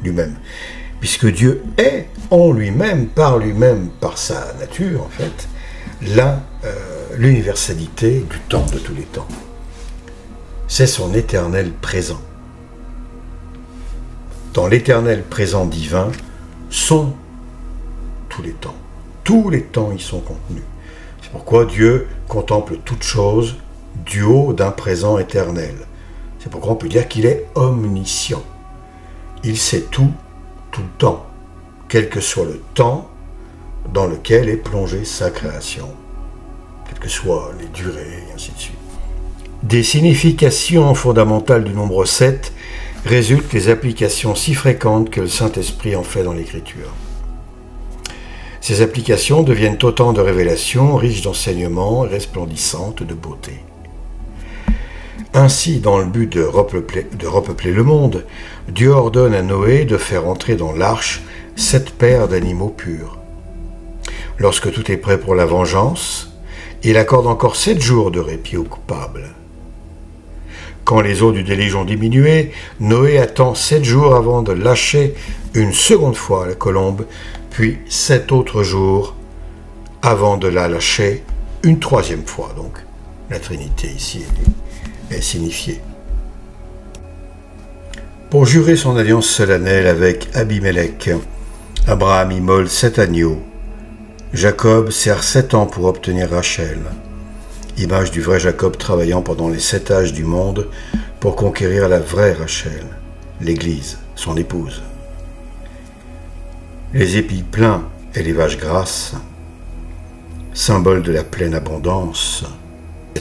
lui-même, puisque Dieu est en lui-même, par sa nature, en fait, l'universalité du temps, de tous les temps. c'est son éternel présent. Dans l'éternel présent divin sont tous les temps. Tous les temps y sont contenus. C'est pourquoi Dieu contemple toutes choses du haut d'un présent éternel. C'est pourquoi on peut dire qu'il est omniscient. Il sait tout, tout le temps, quel que soit le temps dans lequel est plongée sa création, quelles que soient les durées, et ainsi de suite. Des significations fondamentales du nombre 7 résultent les applications si fréquentes que le Saint-Esprit en fait dans l'Écriture. Ces applications deviennent autant de révélations riches d'enseignements et resplendissantes de beauté. Ainsi, dans le but de repeupler le monde, Dieu ordonne à Noé de faire entrer dans l'arche 7 paires d'animaux purs. Lorsque tout est prêt pour la vengeance, il accorde encore 7 jours de répit aux coupables. Quand les eaux du déluge ont diminué, Noé attend 7 jours avant de lâcher une seconde fois la colombe, puis 7 autres jours avant de la lâcher une 3e fois. Donc la Trinité ici est signifiée. Pour jurer son alliance solennelle avec Abimelech, Abraham immole 7 agneaux. Jacob sert 7 ans pour obtenir Rachel, image du vrai Jacob travaillant pendant les 7 âges du monde pour conquérir la vraie Rachel, l'Église, son épouse. Les épis pleins et les vaches grasses, symbole de la pleine abondance.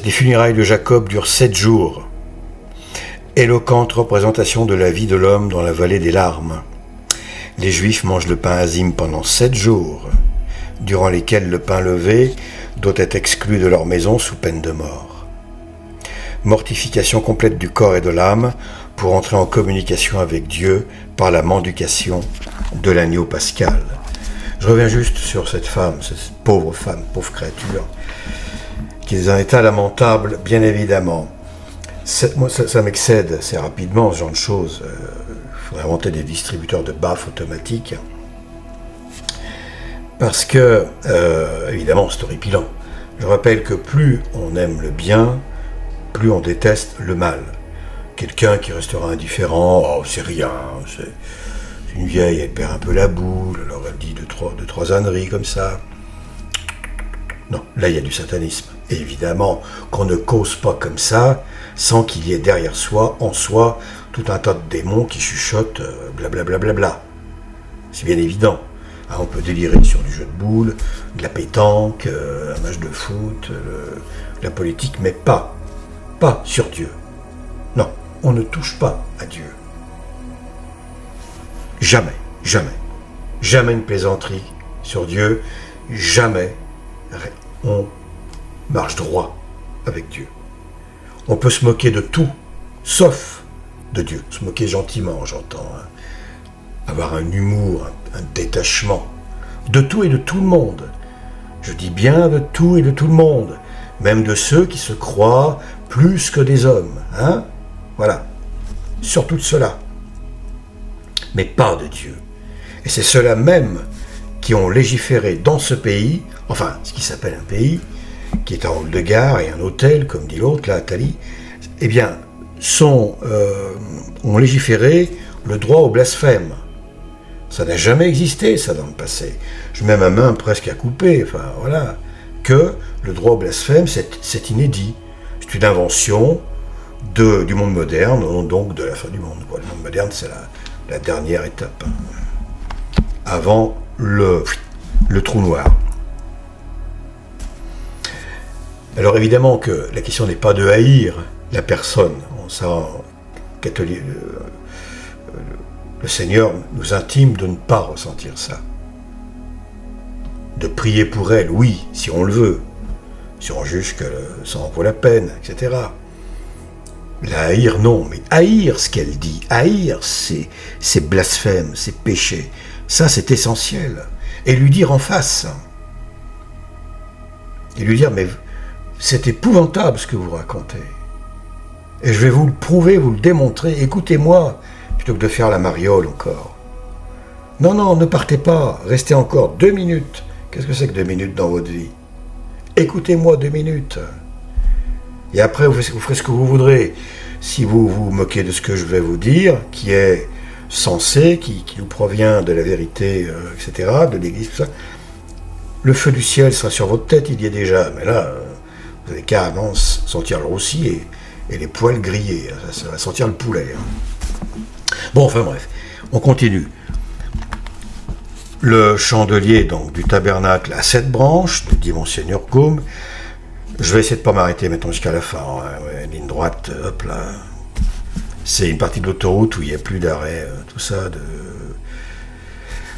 Les funérailles de Jacob durent 7 jours, éloquente représentation de la vie de l'homme dans la vallée des larmes. Les Juifs mangent le pain azim pendant 7 jours, durant lesquels le pain levé doit être exclu de leur maison sous peine de mort. Mortification complète du corps et de l'âme pour entrer en communication avec Dieu par la mendication de l'agneau pascal. Je reviens juste sur cette femme, pauvre créature, qui est dans un état lamentable, bien évidemment. Moi, ça m'excède assez rapidement, ce genre de choses. Il faudrait inventer des distributeurs de baffes automatiques. Parce que, évidemment, c'est horripilant. Je rappelle que plus on aime le bien, plus on déteste le mal. Quelqu'un qui restera indifférent, oh, c'est rien, c'est une vieille, elle perd un peu la boule, alors elle dit deux, trois âneries comme ça. Non, là, il y a du satanisme. Et évidemment qu'on ne cause pas comme ça, sans qu'il y ait derrière soi, en soi, tout un tas de démons qui chuchotent blablabla. C'est bien évident. Hein, on peut délirer sur du jeu de boules, de la pétanque, un match de foot, la politique, mais pas sur Dieu. Non, on ne touche pas à Dieu. Jamais, jamais, jamais une plaisanterie sur Dieu, jamais on marche droit avec Dieu. On peut se moquer de tout, sauf de Dieu. Se moquer gentiment, j'entends. Hein. Avoir un humour, un détachement. De tout et de tout le monde. Je dis bien de tout et de tout le monde. Même de ceux qui se croient plus que des hommes. Hein? Voilà. Surtout de ceux-là. Mais pas de Dieu. Et c'est ceux-là même qui ont légiféré dans ce pays, enfin, ce qui s'appelle un pays, qui est un hall de gare et un hôtel, comme dit l'autre, là, Attali, eh bien, ont légiféré le droit au blasphème. Ça n'a jamais existé, ça, dans le passé. Je mets ma main presque à couper, enfin, voilà. Que le droit au blasphème, c'est inédit. C'est une invention du monde moderne, donc de la fin du monde. Quoi. Le monde moderne, c'est la dernière étape. Avant le trou noir. Alors évidemment que la question n'est pas de haïr la personne. Catholique, le Seigneur nous intime de ne pas ressentir ça. De prier pour elle, oui, si on le veut. Si on juge que ça en vaut la peine, etc. La haïr, non. Mais haïr ce qu'elle dit, haïr ses blasphèmes, ses péchés, ça c'est essentiel. Et lui dire en face. Et lui dire, mais c'est épouvantable ce que vous racontez. Et je vais vous le prouver, vous le démontrer. Écoutez-moi, plutôt que de faire la mariole encore. Non, non, ne partez pas. Restez encore 2 minutes. Qu'est-ce que c'est que 2 minutes dans votre vie? Écoutez-moi 2 minutes. Et après, vous ferez ce que vous voudrez. Si vous vous moquez de ce que je vais vous dire, qui est sensé, qui nous provient de la vérité, etc., de l'Église, tout ça, le feu du ciel sera sur votre tête, il y est déjà. Mais là, vous allez carrément sentir le roussi et les poils grillés. Ça va sentir le poulet. Hein. Bon, enfin bref, on continue. Le chandelier donc, du tabernacle à 7 branches, nous dit Monseigneur Gaume. Je vais essayer de ne pas m'arrêter maintenant jusqu'à la fin. Hein. Ouais, ligne droite, hop là. C'est une partie de l'autoroute où il n'y a plus d'arrêt, tout ça.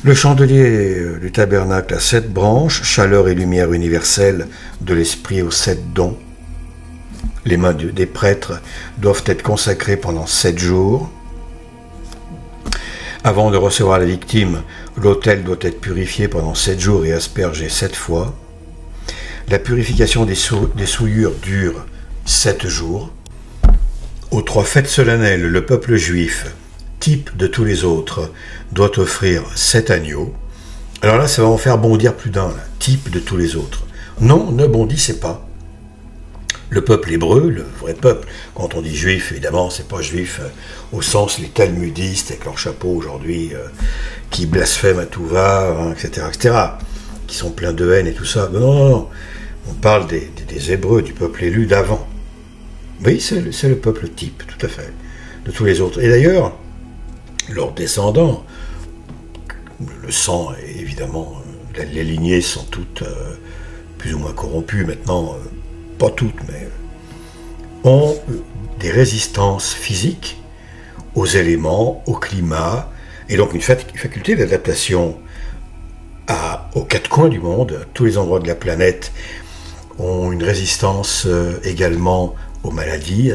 Le chandelier du tabernacle à 7 branches, chaleur et lumière universelle de l'esprit aux 7 dons. Les mains des prêtres doivent être consacrées pendant 7 jours. Avant de recevoir la victime, l'autel doit être purifié pendant 7 jours et aspergé 7 fois. La purification des souillures dure 7 jours. Aux 3 fêtes solennelles, le peuple juif, type de tous les autres, doit offrir 7 agneaux. Alors là, ça va en faire bondir plus d'un, type de tous les autres. Non, ne bondissez pas. Le peuple hébreu, le vrai peuple, quand on dit juif, évidemment, c'est pas juif au sens les talmudistes avec leur chapeau aujourd'hui, qui blasphèment à tout va, hein, etc., qui sont pleins de haine et tout ça. Non. On parle des Hébreux, du peuple élu d'avant. Oui, c'est le peuple type, tout à fait, de tous les autres. Et d'ailleurs, leurs descendants, le sang, évidemment, les lignées sont toutes plus ou moins corrompues maintenant, pas toutes, mais ont des résistances physiques aux éléments, au climat, et donc une faculté d'adaptation aux 4 coins du monde. Tous les endroits de la planète ont une résistance également aux maladies,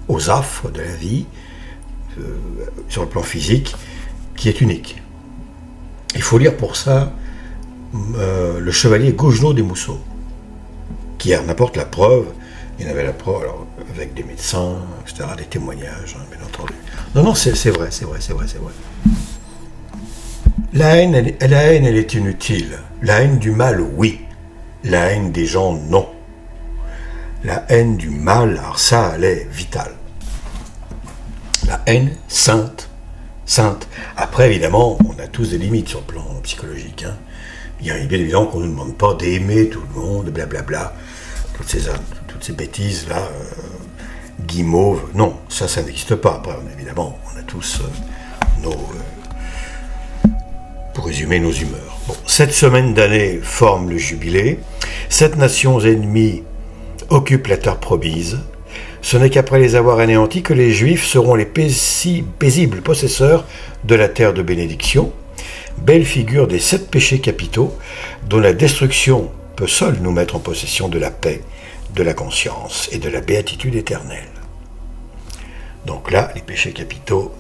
aux affres de la vie, sur le plan physique, qui est unique. Il faut lire pour ça le chevalier Gougenot des Mousseaux, qui en apporte la preuve. Il avait la preuve, alors, avec des médecins, etc., des témoignages, hein, bien entendu. Non, c'est vrai. La haine, elle est inutile. La haine du mal, oui. La haine des gens, non. La haine du mal, alors ça, elle est vitale. La haine sainte. Après, évidemment, on a tous des limites sur le plan psychologique. Hein. Il est bien évident qu'on ne nous demande pas d'aimer tout le monde, blablabla. Toutes ces bêtises-là, guimauve. Non, ça n'existe pas. Après, évidemment, on a tous pour résumer, nos humeurs. Bon, 7 semaines d'année forment le jubilé. 7 nations ennemies occupent la terre promise. Ce n'est qu'après les avoir anéantis que les Juifs seront les paisibles possesseurs de la terre de bénédiction, belle figure des 7 péchés capitaux, dont la destruction peut seule nous mettre en possession de la paix, de la conscience et de la béatitude éternelle. Donc là, les péchés capitaux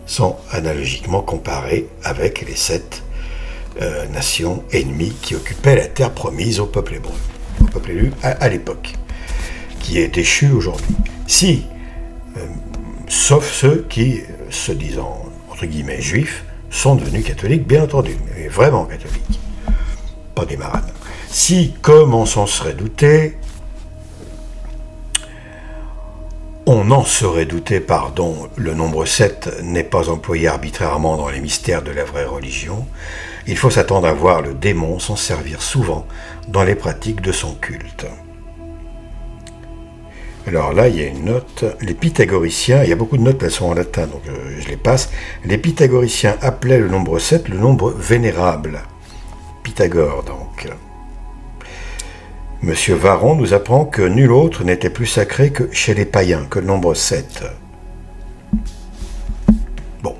sont analogiquement comparés avec les 7 nations ennemies qui occupaient la terre promise au peuple hébreu, au peuple élu à l'époque, qui est déchu aujourd'hui. Sauf ceux qui, se disant entre guillemets juifs, sont devenus catholiques, bien entendu, mais vraiment catholiques, pas des marades. Si, comme on s'en serait douté, on en serait douté, pardon, le nombre 7 n'est pas employé arbitrairement dans les mystères de la vraie religion, il faut s'attendre à voir le démon s'en servir souvent dans les pratiques de son culte. Alors là, il y a une note. Les pythagoriciens, il y a beaucoup de notes, elles sont en latin, donc je les passe. Les pythagoriciens appelaient le nombre 7 le nombre vénérable. Pythagore, donc. Monsieur Varron nous apprend que nul autre n'était plus sacré que chez les païens, que le nombre 7. Bon.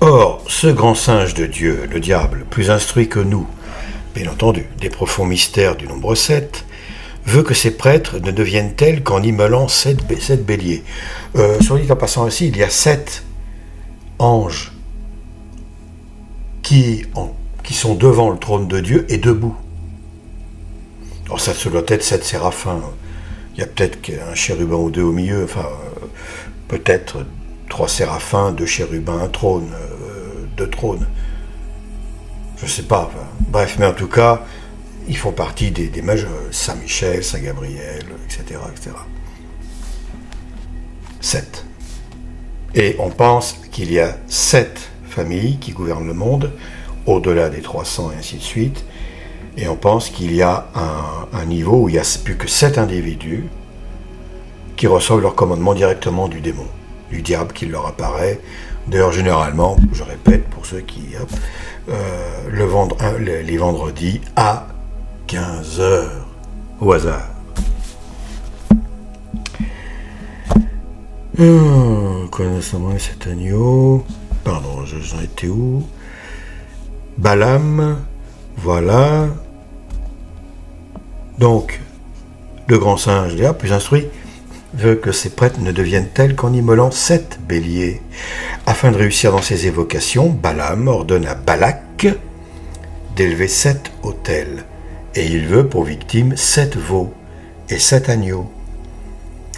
Or, ce grand singe de Dieu, le diable, plus instruit que nous, bien entendu, des profonds mystères du nombre 7, veut que ces prêtres ne deviennent tels qu'en immolant 7 béliers. Soit dit en passant aussi, il y a 7 anges qui sont devant le trône de Dieu et debout. Alors ça doit être 7 séraphins. Il y a peut-être un chérubin ou 2 au milieu, enfin, peut-être 3 séraphins, 2 chérubins, un trône, 2 trônes. Je sais pas. Enfin, bref, mais en tout cas, ils font partie des majeurs, Saint-Michel, Saint-Gabriel, etc., etc. 7. Et on pense qu'il y a 7 familles qui gouvernent le monde, au-delà des 300 et ainsi de suite. Et on pense qu'il y a un niveau où il n'y a plus que 7 individus qui reçoivent leur commandement directement du démon, du diable qui leur apparaît. D'ailleurs, généralement, je répète, pour ceux qui... les vendredis à 15 h, au hasard. Connaissons cet agneau. Pardon, j'en étais où? Balaam, voilà. Donc, le grand singe, plus instruit, veut que ses prêtres ne deviennent tels qu'en immolant 7 béliers. Afin de réussir dans ses évocations, Balaam ordonne à Balak d'élever 7 autels. Et il veut pour victime 7 veaux et 7 agneaux.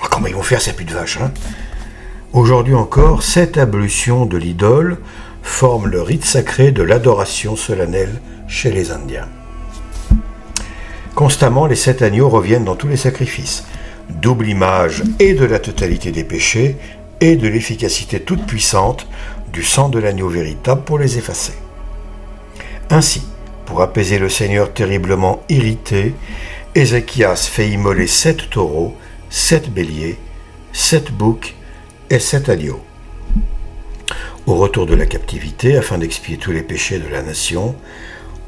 Oh, comment ils vont faire, c'est plus de vaches, hein? Aujourd'hui encore, 7 ablutions de l'idole forment le rite sacré de l'adoration solennelle chez les Indiens. Constamment, les 7 agneaux reviennent dans tous les sacrifices, double image et de la totalité des péchés et de l'efficacité toute puissante du sang de l'agneau véritable pour les effacer. Ainsi, pour apaiser le Seigneur terriblement irrité, Ézéchias fait immoler 7 taureaux, 7 béliers, 7 boucs et 7 agneaux. Au retour de la captivité, afin d'expier tous les péchés de la nation,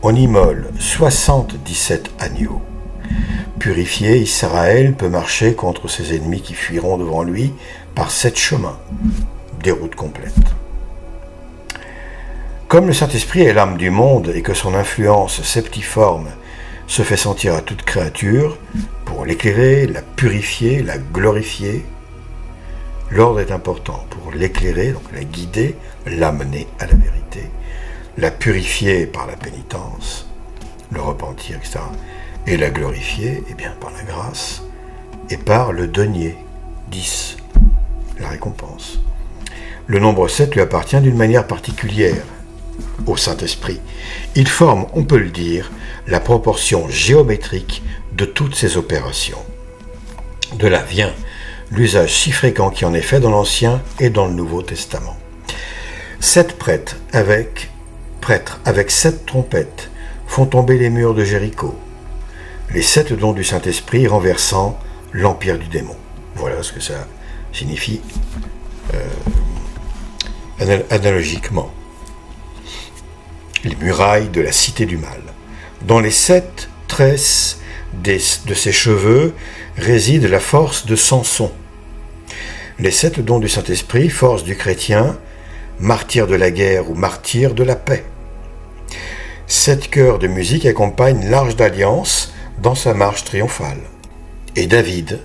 on immole 77 agneaux. Purifié, Israël peut marcher contre ses ennemis qui fuiront devant lui par 7 chemins, des routes complètes. Comme le Saint-Esprit est l'âme du monde et que son influence septiforme se fait sentir à toute créature, pour l'éclairer, la purifier, la glorifier, l'ordre est important pour l'éclairer, donc la guider, l'amener à la vérité, la purifier par la pénitence, le repentir, etc., et la glorifier, eh bien, par la grâce et par le denier, 10, la récompense. Le nombre 7 lui appartient d'une manière particulière au Saint-Esprit. Il forme, on peut le dire, la proportion géométrique de toutes ces opérations. De là vient l'usage si fréquent qui en est fait dans l'Ancien et dans le Nouveau Testament. 7 prêtres avec 7 trompettes font tomber les murs de Jéricho, les 7 dons du Saint-Esprit renversant l'empire du démon. Voilà ce que ça signifie analogiquement. Les murailles de la cité du mal. Dans les 7 tresses de ses cheveux réside la force de Samson. Les 7 dons du Saint-Esprit, force du chrétien, martyr de la guerre ou martyr de la paix. 7 chœurs de musique accompagnent l'Arche d'Alliance dans sa marche triomphale. Et David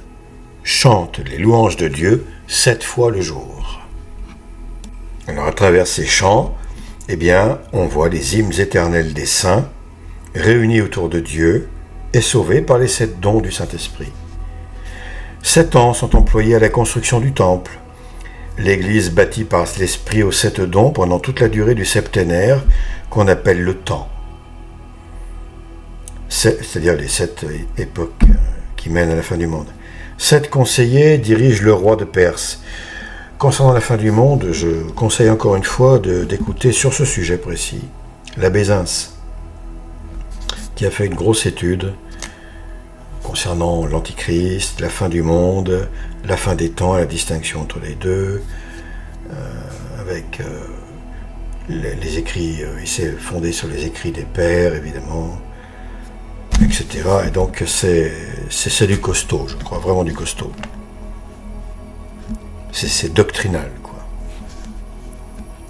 chante les louanges de Dieu 7 fois le jour. Alors à travers ces chants, eh bien, on voit les hymnes éternels des saints, réunis autour de Dieu et sauvés par les 7 dons du Saint-Esprit. 7 ans sont employés à la construction du temple. L'Église bâtie par l'Esprit aux 7 dons pendant toute la durée du septénaire qu'on appelle le temps. C'est-à-dire les 7 époques qui mènent à la fin du monde. 7 conseillers dirigent le roi de Perse. Concernant la fin du monde, je conseille encore une fois d'écouter sur ce sujet précis l'abbé Zins, qui a fait une grosse étude concernant l'Antichrist, la fin du monde, la fin des temps, la distinction entre les deux, avec les écrits, il s'est fondé sur les écrits des pères, évidemment, etc. Et donc c'est du costaud, je crois, vraiment du costaud. C'est doctrinal, quoi.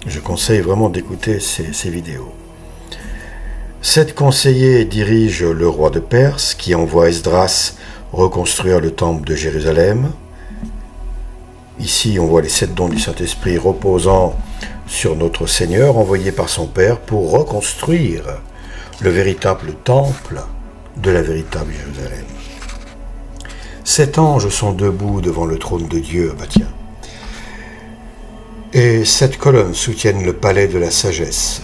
Je conseille vraiment d'écouter ces vidéos. 7 conseillers dirigent le roi de Perse, qui envoie Esdras reconstruire le temple de Jérusalem. Ici, on voit les 7 dons du Saint-Esprit reposant sur notre Seigneur, envoyé par son Père pour reconstruire le véritable temple de la véritable Jérusalem. 7 anges sont debout devant le trône de Dieu, bah tiens. Et 7 colonnes soutiennent le palais de la sagesse.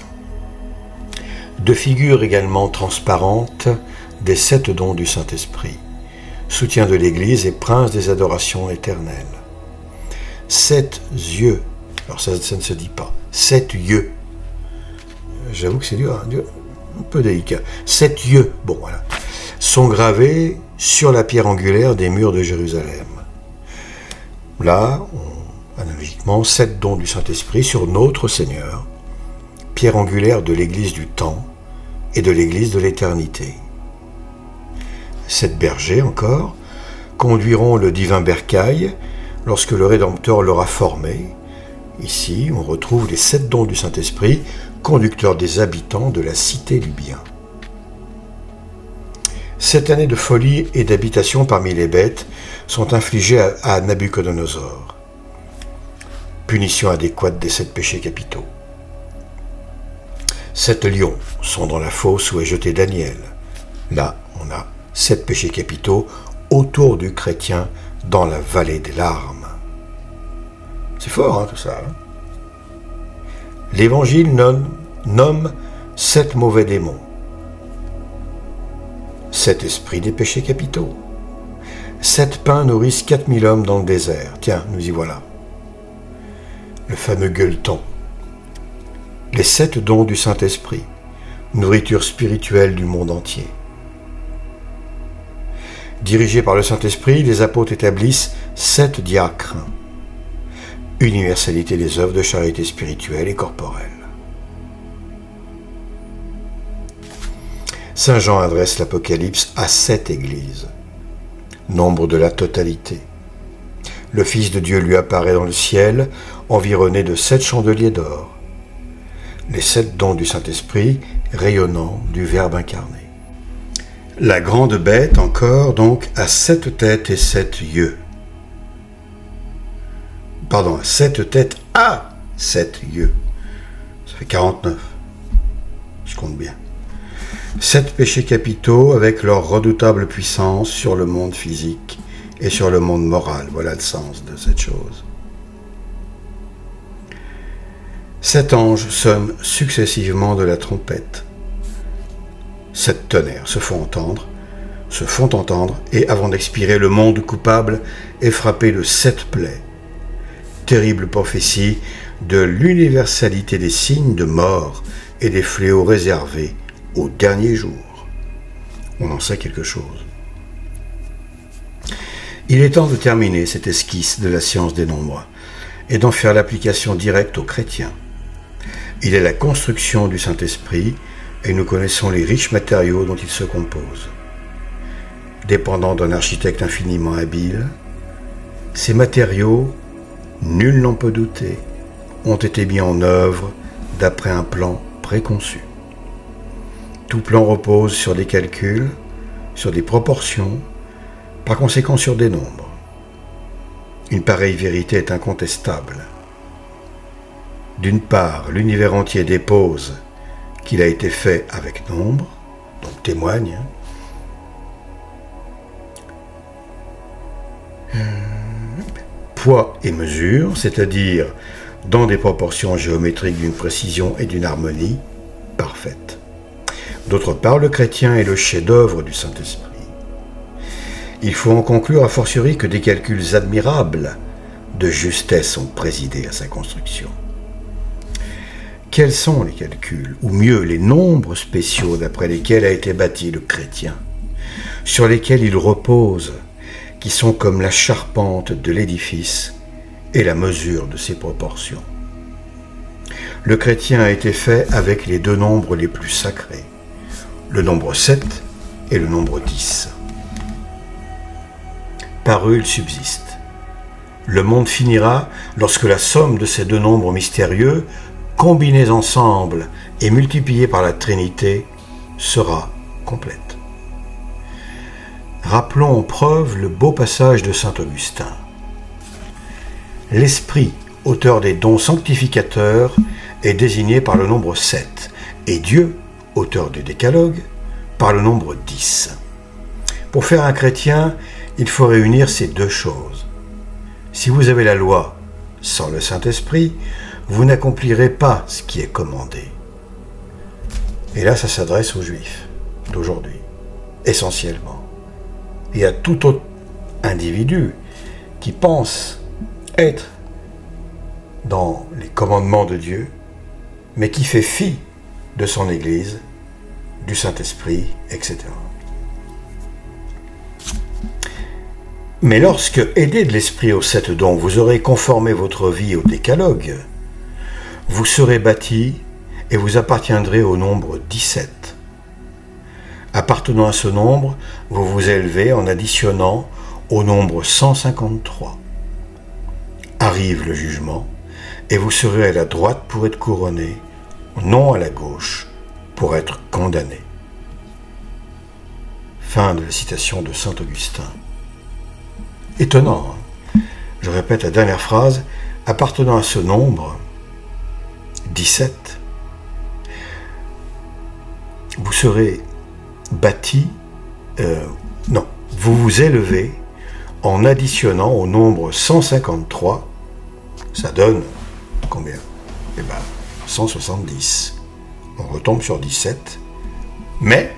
2 figures également transparentes des 7 dons du Saint-Esprit, soutien de l'Église et prince des adorations éternelles. 7 yeux, alors ça ne se dit pas, 7 yeux, j'avoue que c'est dur, hein, un peu délicat, 7 yeux, bon voilà, sont gravés sur la pierre angulaire des murs de Jérusalem. Là, analogiquement, 7 dons du Saint-Esprit sur notre Seigneur, pierre angulaire de l'Église du temps et de l'Église de l'éternité. 7 bergers encore conduiront le divin bercail lorsque le Rédempteur l'aura formé. Ici, on retrouve les 7 dons du Saint-Esprit, conducteurs des habitants de la cité du bien. 7 années de folie et d'habitation parmi les bêtes sont infligées à Nabuchodonosor. Punition adéquate des 7 péchés capitaux. 7 lions sont dans la fosse où est jeté Daniel. Là, on a 7 péchés capitaux autour du chrétien dans la vallée des larmes. C'est fort, hein, tout ça. Hein. L'Évangile nomme 7 mauvais démons. 7 esprits des péchés capitaux. 7 pains nourrissent 4000 hommes dans le désert. Tiens, nous y voilà. Le fameux gueuleton. Les 7 dons du Saint-Esprit, nourriture spirituelle du monde entier. Dirigés par le Saint-Esprit, les apôtres établissent 7 diacres. Universalité des œuvres de charité spirituelle et corporelle. Saint Jean adresse l'Apocalypse à 7 églises, nombre de la totalité. Le Fils de Dieu lui apparaît dans le ciel, environné de 7 chandeliers d'or. Les 7 dons du Saint-Esprit rayonnant du Verbe incarné. La grande bête encore donc a 7 têtes et 7 yeux. Pardon, 7 têtes à 7 yeux. Ça fait 49. Je compte bien. 7 péchés capitaux avec leur redoutable puissance sur le monde physique et sur le monde moral. Voilà le sens de cette chose. 7 anges sonnent successivement de la trompette. 7 tonnerres se font entendre, et avant d'expirer, le monde coupable est frappé de 7 plaies. Terrible prophétie de l'universalité des signes de mort et des fléaux réservés au dernier jour. On en sait quelque chose. Il est temps de terminer cette esquisse de la science des nombres et d'en faire l'application directe aux chrétiens. Il est la construction du Saint-Esprit et nous connaissons les riches matériaux dont il se compose. Dépendant d'un architecte infiniment habile, ces matériaux, nul n'en peut douter, ont été mis en œuvre d'après un plan préconçu. Tout plan repose sur des calculs, sur des proportions, par conséquent sur des nombres. Une pareille vérité est incontestable. D'une part, l'univers entier dépose qu'il a été fait avec nombre, donc témoigne. Poids et mesure, c'est-à-dire dans des proportions géométriques d'une précision et d'une harmonie parfaite. D'autre part, le chrétien est le chef-d'œuvre du Saint-Esprit. Il faut en conclure a fortiori que des calculs admirables de justesse ont présidé à sa construction. Quels sont les calculs, ou mieux les nombres spéciaux d'après lesquels a été bâti le chrétien, sur lesquels il repose, qui sont comme la charpente de l'édifice et la mesure de ses proportions? Le chrétien a été fait avec les 2 nombres les plus sacrés, le nombre 7 et le nombre 10. Par eux, il subsiste. Le monde finira lorsque la somme de ces 2 nombres mystérieux, combinés ensemble et multipliés par la Trinité, sera complète. Rappelons en preuve le beau passage de saint Augustin. L'Esprit, auteur des dons sanctificateurs, est désigné par le nombre 7, et Dieu, auteur du décalogue, par le nombre 10. Pour faire un chrétien, il faut réunir ces 2 choses. Si vous avez la loi sans le Saint-Esprit, vous n'accomplirez pas ce qui est commandé. Et là, ça s'adresse aux Juifs d'aujourd'hui. essentiellement. Il y a tout autre individu qui pense être dans les commandements de Dieu, mais qui fait fi de son Église, du Saint-Esprit, etc. Mais lorsque, aidés de l'Esprit aux 7 dons, vous aurez conformé votre vie au décalogue, vous serez bâtis et vous appartiendrez au nombre 17. Appartenant à ce nombre, vous vous élevez en additionnant au nombre 153. Arrive le jugement, et vous serez à la droite pour être couronné, non à la gauche pour être condamné. Fin de la citation de saint Augustin. Étonnant, hein? Je répète la dernière phrase, appartenant à ce nombre, 17, vous serez bâti, non, vous vous élevez en additionnant au nombre 153, ça donne combien? Eh bien, 170. On retombe sur 17, mais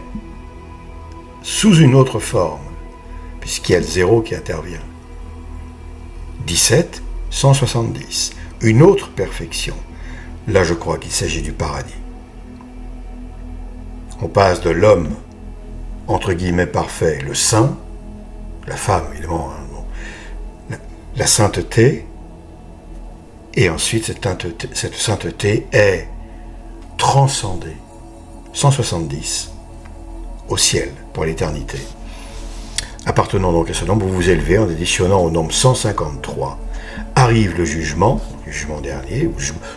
sous une autre forme, puisqu'il y a le 0 qui intervient. 17, 170. Une autre perfection. Là, je crois qu'il s'agit du paradis. On passe de l'homme, entre guillemets, parfait, le saint, la femme, évidemment, hein, bon, la sainteté, et ensuite cette sainteté est transcendée, 170, au ciel, pour l'éternité. Appartenant donc à ce nombre, vous vous élevez en additionnant au nombre 153. Arrive le jugement dernier,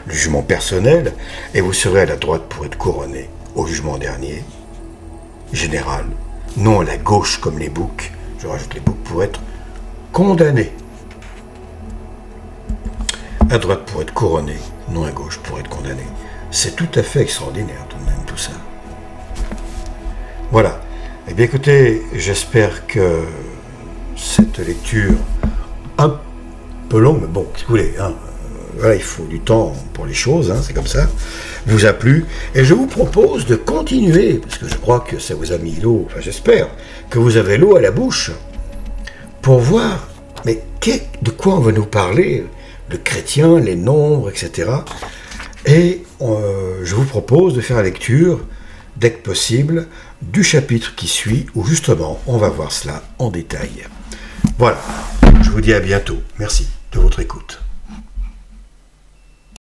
le jugement personnel, et vous serez à la droite pour être couronné au jugement dernier, général, non à la gauche comme les boucs, je rajoute les boucs, pour être condamné. À droite pour être couronné, non à gauche pour être condamné. C'est tout à fait extraordinaire tout de même tout ça. Voilà. Eh bien écoutez, j'espère que cette lecture, un peu longue, mais bon, si vous voulez, hein, voilà, il faut du temps pour les choses, hein, c'est comme ça, vous a plu. Et je vous propose de continuer, parce que je crois que ça vous a mis l'eau, enfin j'espère, que vous avez l'eau à la bouche, pour voir, mais de quoi on va nous parler, le chrétien, les nombres, etc. Et je vous propose de faire la lecture, dès que possible, du chapitre qui suit, où justement, on va voir cela en détail. Voilà, je vous dis à bientôt. Merci de votre écoute.